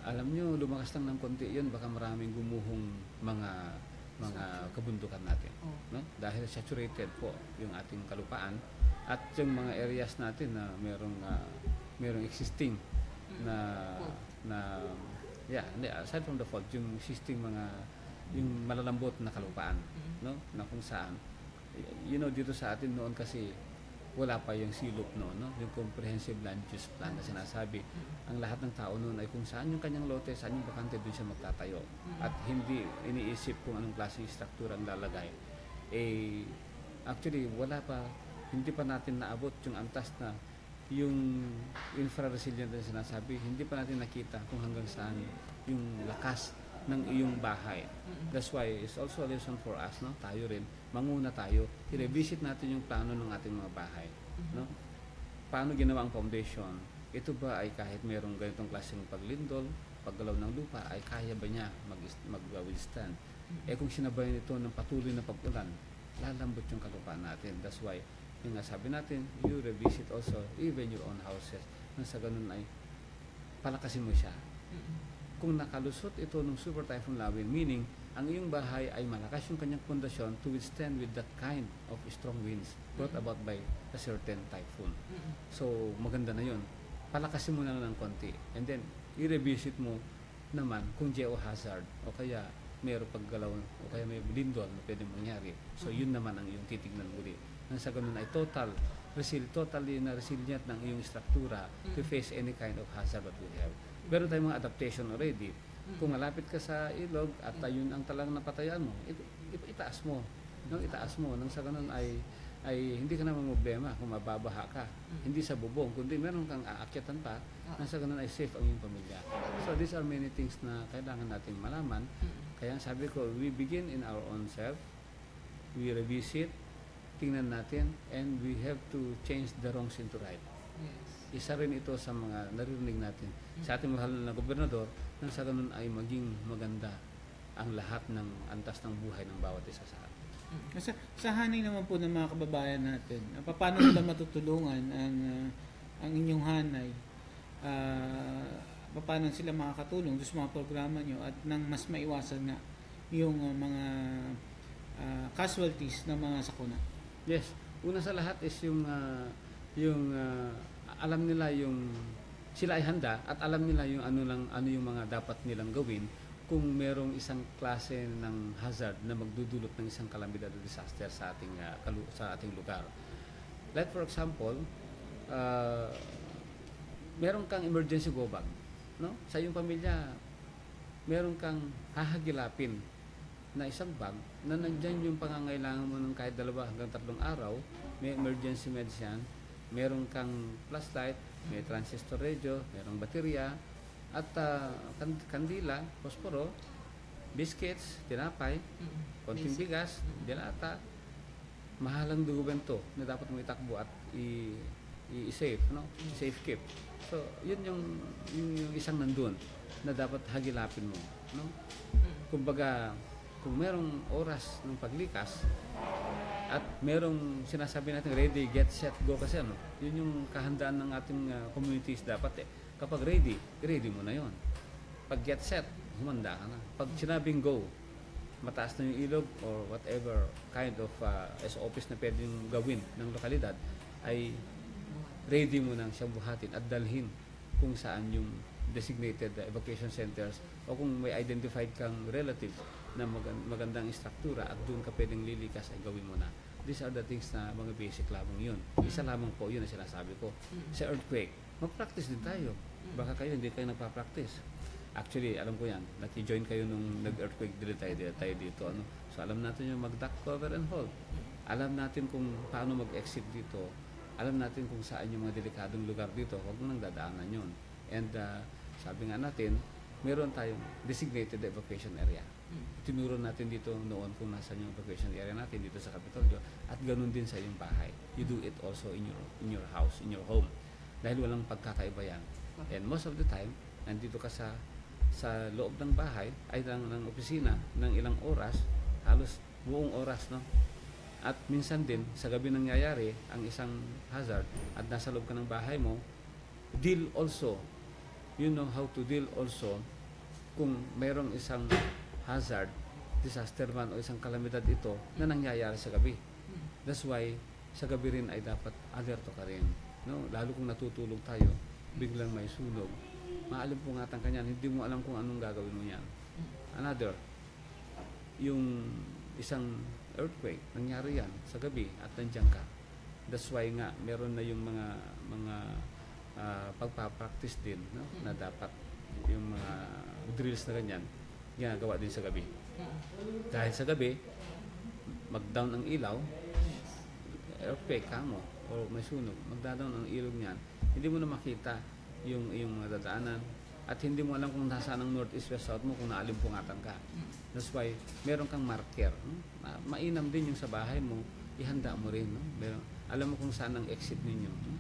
Alam nyo, lumakas lang ng konti yun, baka maraming gumuhong mga kabundukan natin, no? Dahil saturated po yung ating kalupaan at yung mga areas natin na merong existing aside from the fault, yung existing yung malalambot na kalupaan, no? Na kung saan dito sa atin noon kasi wala pa yung silop noon, no? Yung comprehensive land use plan na sinasabi. Ang lahat ng tao noon ay kung saan yung kanyang lote, saan yung bakante, doon siya magtatayo. At hindi iniisip kung anong klaseng struktura ang lalagay. Actually, hindi pa natin naabot yung antas na yung infra-resilient na sinasabi, hindi pa natin nakita kung hanggang saan yung lakas ng iyong bahay. That's why it's also a lesson for us, no? Tayo rin, manguna tayo, i-revisit natin yung plano ng ating mga bahay, no? Paano ginawa ang foundation? Ito ba ay kahit mayroong ganitong klaseng paglindol, paggalaw ng lupa, ay kaya ba niya mag-withstand? Kung sinabayan ito ng patuloy na pag-ulan, lalambot yung kalupaan natin. That's why, yung sabi natin, you revisit also even your own houses. Nang sa ganun ay palakasin mo siya. Kung nakalusot ito ng super typhoon lawin, meaning ang iyong bahay ay malakas yung kanyang pundasyon to withstand with that kind of strong winds brought about by a certain typhoon. So maganda na yun. Palakasin mo na ng konti and then i-revisit mo naman kung geohazard o kaya mayroong paggalaw o kaya may lindol na pwedeng mangyari. So yun naman ang iyong titignan muli. Nang sa ganun ay totally na resilient ng iyong struktura to face any kind of hazard that we have. Meron tayong mga adaptation already. Kung malapit ka sa ilog at ayun ang talang napatayan mo, itaas mo. No? Itaas mo. Nang sa ganun ay hindi ka naman problema kung mababaha ka. Hindi sa bubong, kundi meron kang aakyatan pa, nang sa ganun ay safe ang iyong pamilya. So these are many things na kailangan nating malaman. Kaya sabi ko, we begin in our own self. We revisit, tingnan natin, and we have to change the wrongs into right. Isa rin ito sa mga naririnig natin sa ating mahal na gobernador, nang sa ganun ay maging maganda ang lahat ng antas ng buhay ng bawat isa sa atin. Sa hanay naman po ng mga kababayan natin, paano nila matutulungan ang inyong hanay? Paano sila makakatulong sa mga programa nyo at nang mas maiwasan nga yung mga casualties ng mga sakuna? Yes. Una sa lahat is yung alam nila sila ay handa at alam nila yung ano yung mga dapat nilang gawin kung merong isang klase ng hazard na magdudulot ng isang kalamidad o disaster sa ating lugar. Like for example, ah, meron kang emergency go bag, no? Sa iyong pamilya, meron kang hahagilapin na isang bag na nandyan yung pangangailangan mo ng kahit 2 hanggang 3 araw. May emergency meds yan, meron kang flashlight, may transistor radio, merong baterya, at kandila, posporo, biscuits, tinapay, konting bigas, dilata, mahalang dokumento na dapat mo itakbo at i-save, no? Safe keep. So, yun yung isang nandun na dapat hagilapin mo, no? Kumbaga, kung merong oras ng paglikas at merong sinasabi natin ready, get, set, go kasi ano, yun yung kahandaan ng ating communities dapat Kapag ready mo na yon. Pag get set, humanda ka na. Pag sinabing go, mataas na yung ilog or whatever kind of SOPs na pwedeng gawin ng lokalidad, ay ready mo nang siyang buhatin at dalhin kung saan yung designated evacuation centers o kung may identified kang relative na magandang istruktura at doon ka pwedeng lilikas, ay gawin mo na. These are the things na mga basic lamang yun. Isa lamang po yun na sinasabi ko. Sa earthquake, mag-practice din tayo. Baka kayo hindi kayo nagpa-practice. Actually, alam ko yan. Naki-join kayo nung nag-earthquake tayo dito. Ano? So, alam natin yung mag-duck, cover, and hold. Alam natin kung paano mag-exit dito. Alam natin kung saan yung mga delikadong lugar dito. Huwag mo nang dadaanan yun. And sabi nga natin, meron tayong designated evacuation area. Tinuro natin dito noon kung nasa yung evacuation area natin dito sa Capitolio. At ganun din sa iyong bahay. You do it also in your house, in your home. Dahil walang pagkakaiba yan. And most of the time, nandito ka sa loob ng bahay, ay ng opisina, ng ilang oras, halos buong oras, no? At minsan din, sa gabi nangyayari ang isang hazard at nasa loob ka ng bahay mo, deal also. You know how to deal also kung mayroong isang hazard, disaster man o isang kalamidad ito na nangyayari sa gabi. That's why, sa gabi rin ay dapat alerto ka rin. No? Lalo kung natutulog tayo, biglang may sunog, maalimpungatan ka niyan, hindi mo alam kung anong gagawin mo yan. Another, yung isang earthquake, nangyari yan sa gabi at nandiyan ka. That's why nga, meron na yung mga pagpapractice din, no? Na dapat yung mga drills na ganyan, ginagawa din sa gabi. Dahil sa gabi, mag-down ang ilaw, earthquake ka mo, o may sunog, magda-down ang ilog niyan, hindi mo na makita yung mga dadaanan at hindi mo alam kung nasaan ang north, east, west, south mo kung naalimpungatan ka. That's why meron kang marker. No? Mainam din yung sa bahay mo, ihanda mo rin. No? Alam mo kung saan ang exit ninyo. No?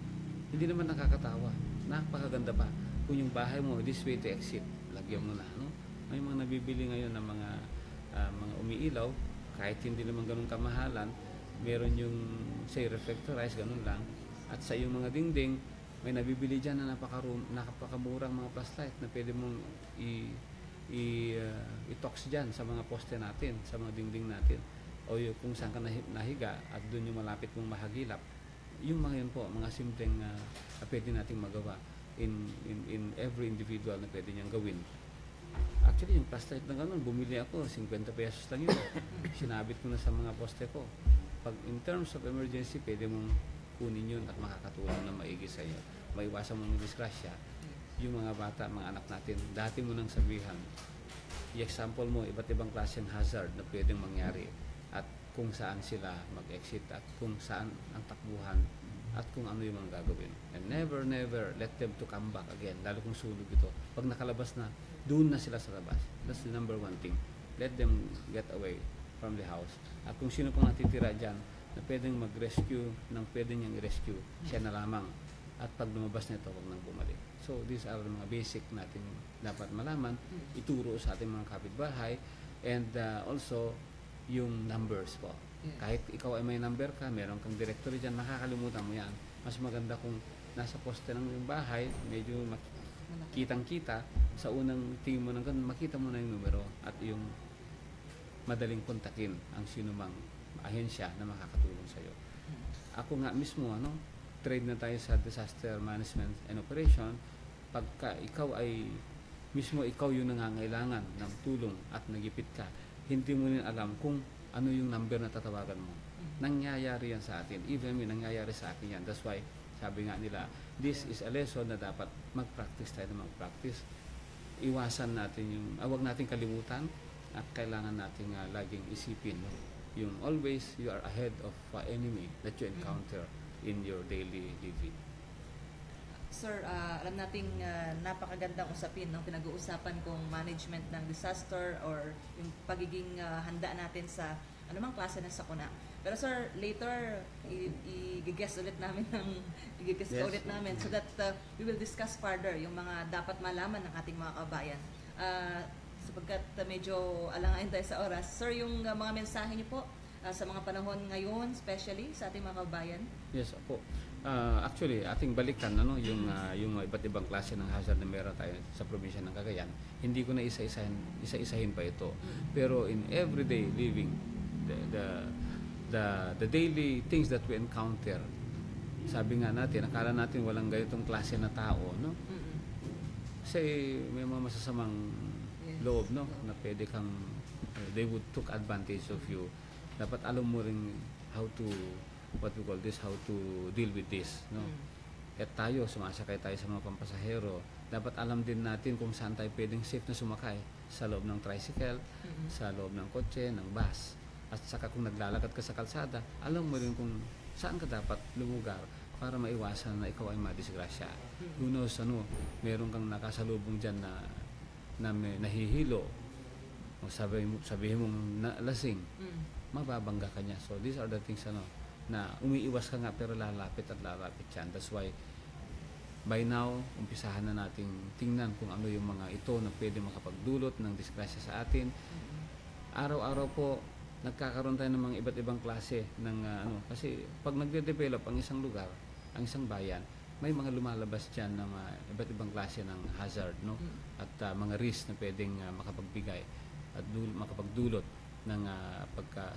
Hindi naman nakakatawa. Napakaganda pa. Kung yung bahay mo, this way to exit, lagyan mo na. No? May mga nabibili ngayon ng mga umiilaw, kahit hindi naman ganun kamahalan, meron yung say reflectorized, ganun lang. At sa yung mga dingding, may nabibili dyan na napakamurang mga flashlight na pwede mong i-tox dyan sa mga poste natin, sa mga dingding natin. O yung kung saan ka nahiga at doon yung malapit mong mahagilap. Yung mga yun po, mga simpleng pwede nating magawa in every individual na pwede niyang gawin. Actually, yung flashlight na ganun, bumili ako, 50 pesos lang yun. Sinabit ko na sa mga poste ko. Pag in terms of emergency, pwede mong kunin yun at makakatulong na maigi sa iyo. Maiwasan mong disgrasya. Yung mga bata, mga anak natin, dati mo nang sabihan, i-example mo, iba't ibang klaseng hazard na pwedeng mangyari at kung saan sila mag-exit at kung saan ang takbuhan at kung ano yung mga gagawin. And never let them to come back again, lalo kung sunog ito. Pag nakalabas na, doon na sila sa labas. That's the number one thing. Let them get away from the house. At kung sino pang natitira dyan, na pwedeng mag-rescue ng pwede niyang i-rescue, siya na lamang. At pag lumabas nito, huwag nang bumalik. So, these are mga basic natin dapat malaman, ituro sa ating mga kapitbahay, and also, yung numbers po. Kahit ikaw ay may number ka, meron kang directory dyan, makakalimutan mo yan. Mas maganda kung nasa poste ng yung bahay, medyo kitang-kita, sa unang tingin mo ng ganun, makita mo na yung numero at yung madaling kontakin ang sinumang ahensya na makakatulong sa iyo. Ako nga mismo, trade na tayo sa disaster management and operation. Pagka ikaw ay mismo ikaw yung nangangailangan ng tulong at nagipit ka, hindi mo rin alam kung ano yung number na tatawagan mo. Nangyayari yan sa atin. Even nangyayari sa akin yan. That's why Sabi nga nila, this is a lesson na dapat mag-practice tayo na mag-practice. Iwasan natin yung, huwag natin kalimutan at kailangan natin laging isipin, no? Yung always you are ahead of enemy that you encounter in your daily living. Sir, alam nating napakagandang usapin, no? Pinag-uusapan kung management ng disaster or yung pagiging handa natin sa anumang klase ng sakuna. Pero sir, later i-guess ulit namin so that we will discuss further yung mga dapat malaman ng ating mga kabayan. Sapagkat medyo alangain tayo sa oras. Sir, yung mga mensahe niyo po sa mga panahon ngayon, especially sa ating mga kabayan? Yes, po. Actually, ating balikan yung iba't ibang klase ng hazard na meron tayo sa probinsya ng Cagayan. Hindi ko na isa-isahin pa ito. Pero in everyday living, the daily things that we encounter, sabi nga natin, akala natin walang ganitong klase na tao, no? Kasi may mga masasamang loob, no? Na pwede kang, they would took advantage of you. Dapat alam mo rin how to, what we call this, how to deal with this, no? At tayo, sumasakay tayo sa mga pampasahero, dapat alam din natin kung saan tayo pwedeng safe na sumakay, sa loob ng tricycle, sa loob ng kotse, ng bus. At saka kung naglalakad ka sa kalsada, alam mo rin kung saan ka dapat lumugar para maiwasan na ikaw ay madisgrasya. Who knows, meron kang nakasalubong dyan na may nahihilo, o sabihin mong lasing, mababangga ka niya. So these are the things na umiiwas ka nga pero lalapit at lalapit yan. That's why by now, umpisahan na nating tingnan kung ano yung mga ito na pwede makapagdulot ng disgrasya sa atin. Araw-araw po, nagkakaroon tayo ng mga iba't ibang klase ng kasi pag nagde-develop ang isang lugar, ang isang bayan, may mga lumalabas diyan ng iba't ibang klase ng hazard, no? At mga risk na pwedeng makapagbigay at makapagdulot ng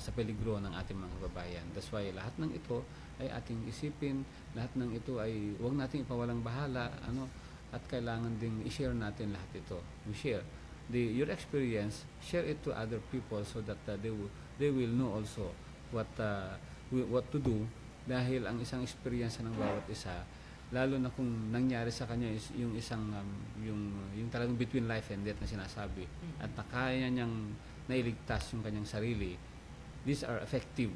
sa peligro ng ating mga kababayan. That's why lahat ng ito ay ating isipin, lahat ng ito ay huwag nating ipawalang bahala, at kailangan ding i-share natin lahat ito. We share your experience, share it to other people so that they will know also what to do, dahil ang isang experience ng bawat isa, lalo na kung nangyari sa kanya is yung isang yung talagang between life and death na sinasabi, at kaya niyang nailigtas yung kanyang sarili. These are effective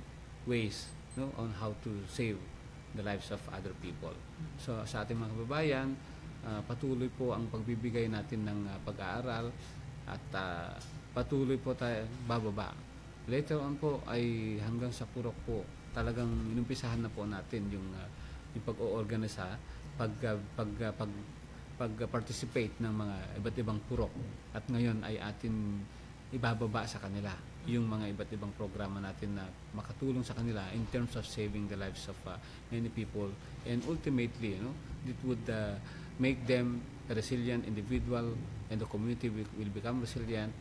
ways, no, on how to save the lives of other people. So sa ating mga kababayan, patuloy po ang pagbibigay natin ng pag-aaral at patuloy po tayo bababa. Later on po ay hanggang sa purok po, talagang inumpisahan na po natin yung pag-o-organisa, pag-participate ng mga iba't ibang purok. At ngayon ay atin ibababa sa kanila yung mga iba't ibang programa natin na makatulong sa kanila in terms of saving the lives of many people, and ultimately, it would make them a resilient individual, and the community will become resilient,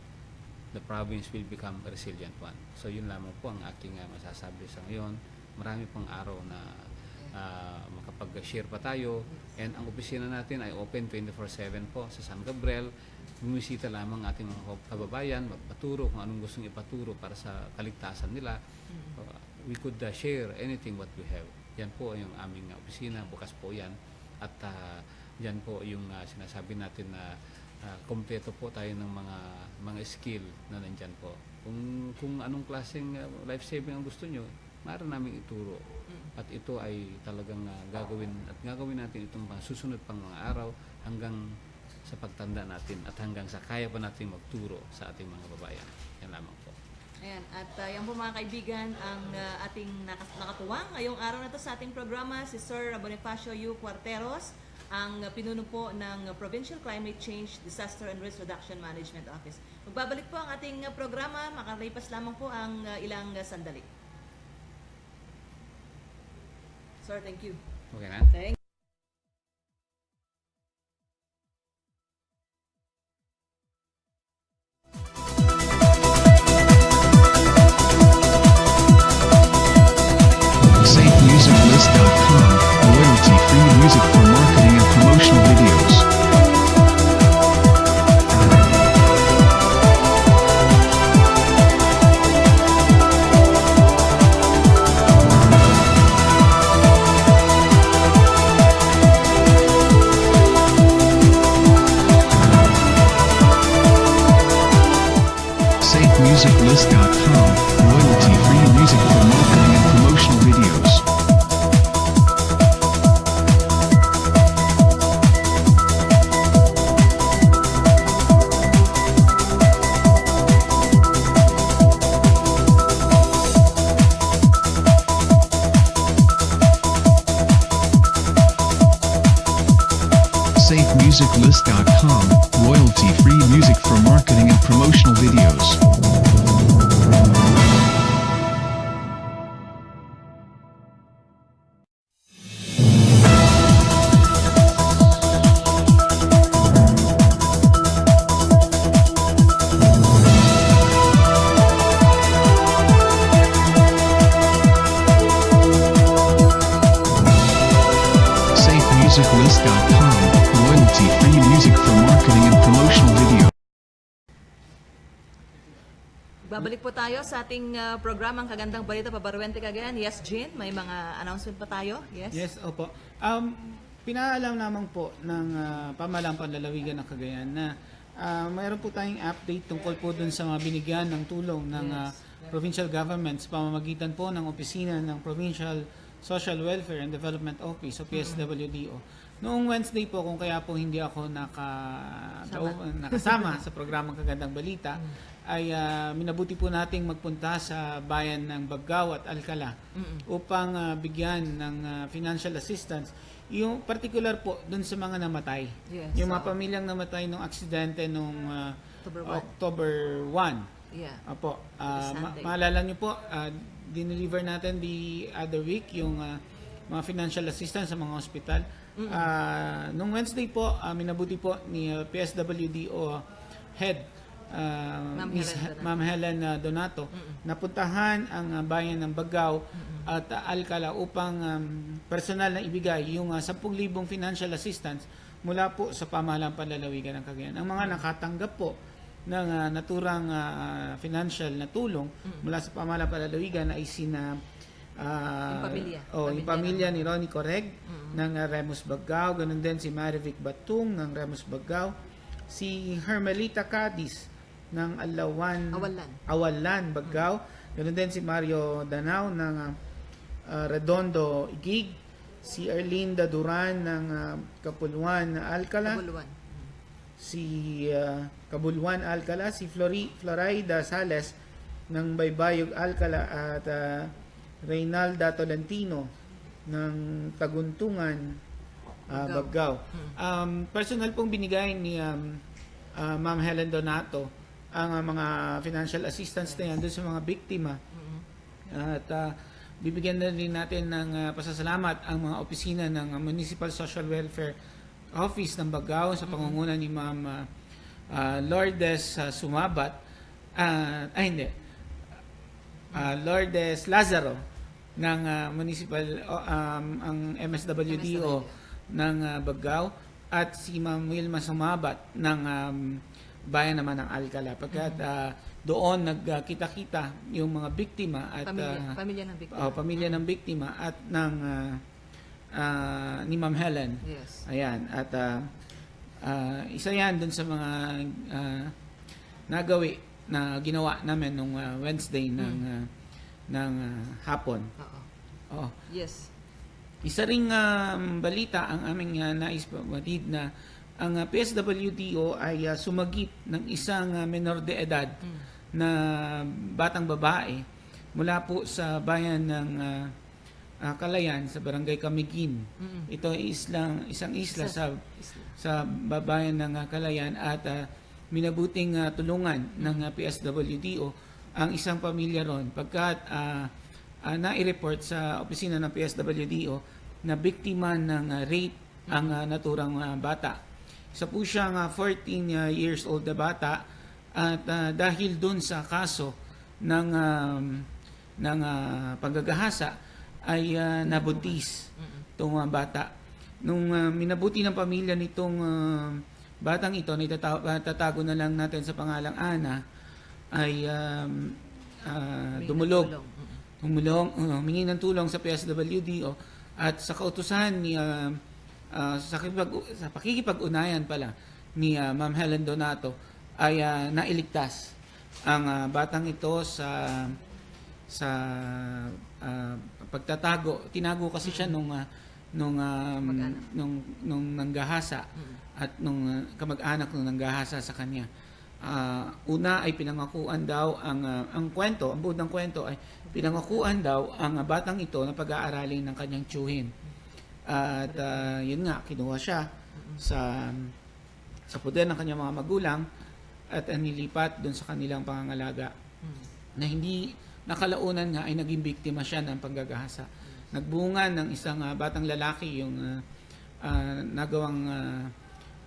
the province will become a resilient one. So yun lamang po ang aking masasabi sa ngayon. Marami pang araw na makapag-share pa tayo, and ang opisina natin ay open 24/7 po sa San Gabriel. Bumisita lamang ating mga kababayan, magpaturo kung anong gustong ipaturo para sa kaligtasan nila. We could share anything what we have. Yan po yung aming opisina, bukas po yan. At yan po yung sinasabi natin na kompleto po tayo ng mga skill na nandyan po. Kung anong klaseng life saving ang gusto nyo, maaari namin ituro. At ito ay talagang gagawin natin itong susunod pang mga araw hanggang sa pagtanda natin at hanggang sa kaya pa natin magturo sa ating mga babayan. Yan lamang po. Ayan, at yan po mga kaibigan, ang ating nakatuwang ngayong araw na to sa ating programa, si Sir Bonifacio U. Cuarteros, ang pinuno po ng Provincial Climate Change Disaster and Risk Reduction Management Office. Magbabalik po ang ating programa, makalipas lamang po ang ilang sandali. Sir, thank you. Okay na? Thank SafeMusicList.com, royalty-free music for marketing and promotional videos. SafeMusicList.com, royalty-free music for marketing and promotional videos. SafeMusicList.com, royalty-free music for marketing and promotional video. Babalik po tayo sa ating programang Kagandang Balita Pabaruen, Cagayan. Yes, Jean, may mga announcement pa tayo? Yes? Yes, opo. Pinaalam lamang po ng pamahalang panlalawigan ng Cagayan na mayroon po tayong update tungkol po dun sa mga binigyan ng tulong ng provincial government sa pamamagitan po ng opisina ng Provincial Social Welfare and Development Office o PSWDO. Noong Wednesday po, kung kaya po hindi ako nakasama sa programang Kagandang Balita, ay minabuti po nating magpunta sa bayan ng Baggao at Alcala upang bigyan ng financial assistance. Yung particular po dun sa mga namatay. Yes, yung mga pamilyang namatay nung aksidente nung October 1. Yeah. Apo, Sunday. maalala niyo po, dineliver natin the other week yung mga financial assistance sa mga hospital. Nung Wednesday po, minabuti po ni PSWDO Head Ma'am Helen Donato, napuntahan ang bayan ng Baggao at Alcala upang personal na ibigay yung 10,000 financial assistance mula po sa pamahalang panlalawigan ng Cagayan. Ang mga nakatanggap po ng naturang financial na tulong mula sa pamahalang panlalawigan ay sina yung pamilya ni Ronnie Correg ng Remus Baggao, ganun din si Marivic Batung ng Remus Baggao, si Hermelita Cadiz ng Awalan Baggao, ganun din si Mario Danao ng Redondo Igig, si Erlinda Duran ng Kapuluan Alcala, si Kabuluan Alcala, si Florida Sales ng Baybayog Alcala at Reynalda Tolentino ng Taguntungan Baggao. Personal pong binigay ni Ma'am Helen Donato ang mga financial assistance na yan doon sa mga biktima. At bibigyan na rin natin ng pasasalamat ang mga opisina ng Municipal Social Welfare Office ng Baggao sa pangunguna ni Ma'am Lourdes Sumabat, Lourdes Lazaro ng Municipal ang MSWDO ng Baggao, at si Ma'am Wilma Sumabat ng bayan naman ng Alcala, pagkat doon nagkita-kita yung mga biktima at pamilya ng biktima at ng ni Ma'am Helen. Yes. Ayan, at isa yan dun sa mga nagawi na ginawa namin nung Wednesday ng hapon. Oh. Yes. Isa ring balita ang aming nais pabatid na ang PSWDO ay sumagip ng isang menor de edad na batang babae mula po sa bayan ng Cagayan sa barangay Camiguin. Ito ay isang isla sa bayan ng Cagayan at minabuting tulungan ng PSWDO ang isang pamilya ron pagkat na-report sa opisina ng PSWDO na biktima ng rape ang naturang bata. Isa po siyang 14 years old na bata at dahil dun sa kaso ng paggagahasa ay nabuntis itong bata. Nung minabuti ng pamilya nitong batang ito, tatago na lang natin sa pangalang Ana, ay humingi ng tulong sa PSWDO at sa kautusan ni sa pakikipag-unayan pala ni Ma'am Helen Donato ay nailigtas ang batang ito sa pagtatago. Tinago kasi siya nung nanggahasa at nung kamag-anak nung nanggahasa sa kanya. Una ay pinangakuan daw ang kwento, ang buod ng kwento ay pinangakuan daw ang batang ito na pag-aaralin ng kanyang tiyuhin. At yun nga, kinuha siya sa poder ng kanyang mga magulang at nilipat doon sa kanilang pangangalaga na hindi nakalaunan nga ay naging biktima siya ng panggagahasa. Nagbunga ng isang batang lalaki yung nagawang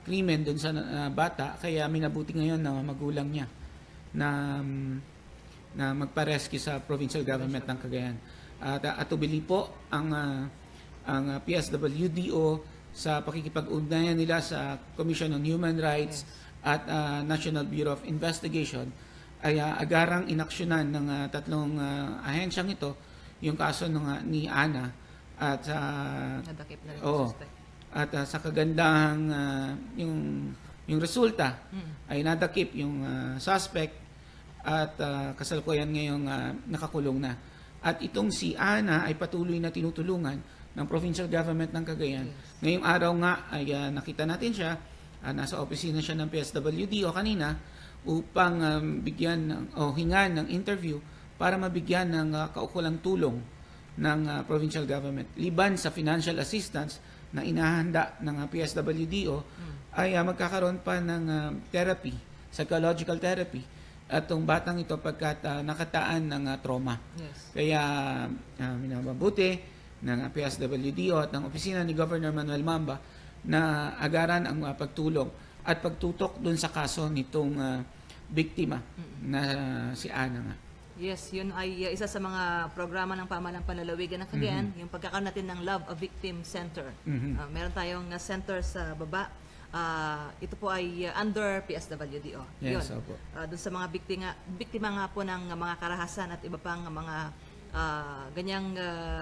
krimen doon sa bata, kaya minabuti ngayon ng magulang niya na magpa-rescue sa provincial government ng Cagayan. At atubili po ang PSWDO sa pakikipag-ugnayan nila sa Commission on Human Rights at National Bureau of Investigation ay agarang inaksyonan ng tatlong ahensyang ito yung kaso ni Ana at Nadakip na rin oo, suspect. at sa kagandang yung resulta ay nadakip yung suspect at kasalukuyan ngayong nakakulong na. At itong si Ana ay patuloy na tinutulungan ng provincial government ng Cagayan. Ngayong araw nga ay nakita natin siya, nasa opisina siya ng PSWDO kanina upang bigyan o hingan ng interview para mabigyan ng kaukulang tulong ng provincial government. Liban sa financial assistance na inahanda ng PSWDO ay magkakaroon pa ng therapy, psychological therapy at itong batang ito pagkat nakataan ng trauma. Yes. Kaya minabuti ng PSWDO at ng opisina ni Governor Manuel Mamba na agaran ang pagtulong at pagtutok dun sa kaso nitong biktima na si Ana nga. Yes, yun ay isa sa mga programa ng pamahalang panlalawigan ng Cagayan, yung pagkakaroon natin ng Love a Victim Center. Meron tayong center sa baba. Ito po ay under PSWDO. Yes, Yun. opo. Doon sa mga biktima nga po ng mga karahasan at iba pang mga ganyang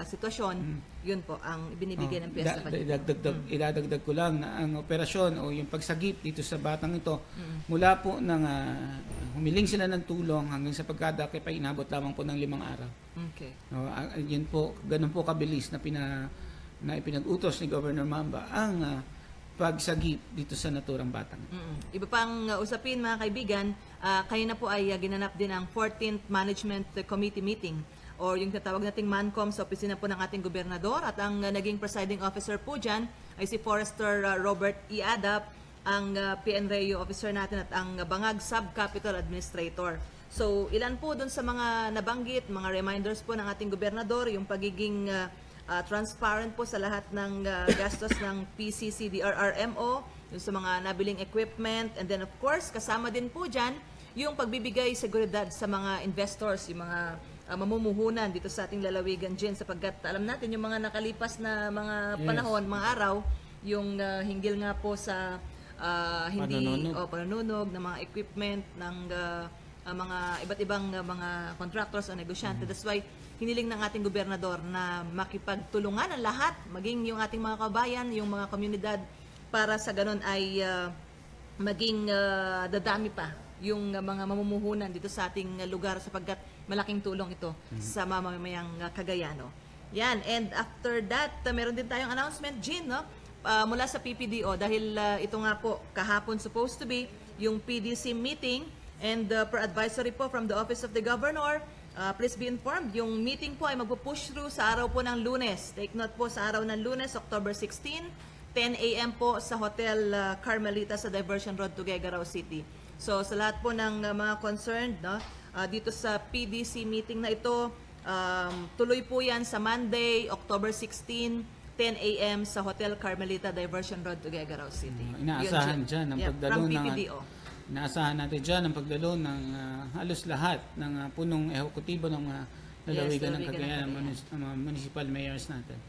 sitwasyon, yun po ang ibinibigay ng PSWDO. Idadagdag ko lang na ang operasyon o yung pagsagip dito sa batang ito mula po ng humiling sila ng tulong hanggang sa pagkadakip ay inabot lamang po ng 5 araw. Okay. Yun po, ganun po kabilis na ipinag-utos ni Governor Mamba ang pagsagip dito sa naturang batang. Iba pang usapin mga kaibigan, kanina po ay ginanap din ang 14th Management Committee meeting or yung tatawag nating MANCOM sa opisina po ng ating gobernador at ang naging presiding officer po dyan ay si Forester Robert E. Adap, ang PNREO officer natin at ang Bangag Sub-Capital Administrator. So ilan po dun sa mga nabanggit, mga reminders po ng ating gobernador, yung pagiging transparent po sa lahat ng gastos ng PCCDRRMO, yung sa mga nabiling equipment, and then of course kasama din po dyan yung pagbibigay seguridad sa mga investors, yung mga mamumuhunan dito sa ating lalawigan dyan, sapagkat alam natin yung mga nakalipas na mga panahon, mga araw, yung hinggil nga po sa panununog ng mga equipment ng mga iba't ibang mga contractors o negosyante. That's why hiniling ng ating gobernador na makipagtulungan ang lahat, maging yung ating mga kabayan, yung mga komunidad, para sa ganun ay maging dadami pa yung mga mamumuhunan dito sa ating lugar, sapagkat malaking tulong ito sa mamamayang Cagayano. Yan, and after that, meron din tayong announcement, Jean, no? Mula sa PPDO, dahil ito nga po kahapon supposed to be yung PDC meeting, and per advisory po from the Office of the Governor, please be informed, yung meeting po ay magpo-push through sa araw po ng Lunes. Take note po, sa araw ng Lunes, October 16, 10 a.m. po sa Hotel Carmelita sa Diversion Road, Tuguegarao City. So sa lahat po ng mga concerned, no, dito sa PDC meeting na ito, tuloy po yan sa Monday, October 16, 10 a.m. sa Hotel Carmelita, Diversion Road, Tuguegarao City. Inaasahan dyan ang pagdalo from ng PPDO. Inaasahan natin dyan ang pagdalo ng halos lahat ng punong ehekutibo ng lalawigan ng Cagayan, mga municipal mayors natin.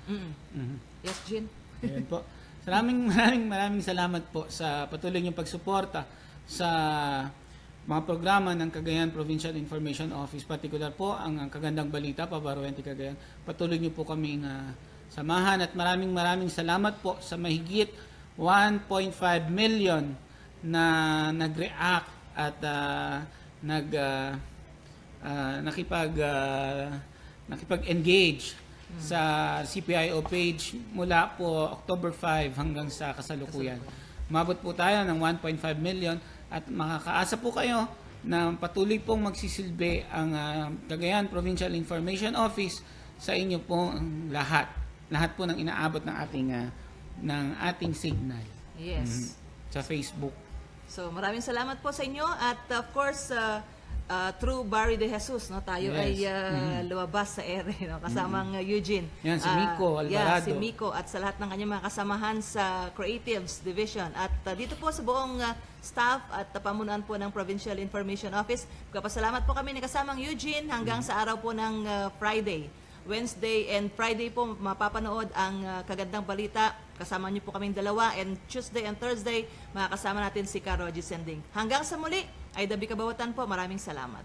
Yes, Jean? Ayan po. Maraming salamat po sa patuloy niyong pagsuporta sa mga programa ng Cagayan Provincial Information Office, particular po ang Kagandang Balita Pabaruen, Cagayan. Patuloy niyo po kaming samahan at maraming salamat po sa mahigit 1.5 million na nag-react at nakipag-engage sa CPIO page mula po October 5 hanggang sa kasalukuyan. Umabot po tayo ng 1.5 million at makakaasa po kayo na patuloy pong magsisilbi ang Cagayan Provincial Information Office sa inyo po lahat. Lahat po ng inaabot ng ating signal. Yes. Sa Facebook. So maraming salamat po sa inyo at of course through Barry De Jesus, no, tayo Yes. ay lumabas sa ere, no, kasamang Eugene. Yan, si Miko Alvarado. Si Miko at sa lahat ng kanyang mga kasamahan sa Creatives Division. At dito po sa buong staff at pamunuan po ng Provincial Information Office. Kapasalamat po kami ni kasamang Eugene hanggang sa araw po ng Friday. Wednesday and Friday po mapapanood ang Kagandang Balita. Kasama niyo po kaming dalawa, and Tuesday and Thursday makakasama natin si Caro Gisending. Hanggang sa muli, ay Dabi Kabawatan po. Maraming salamat.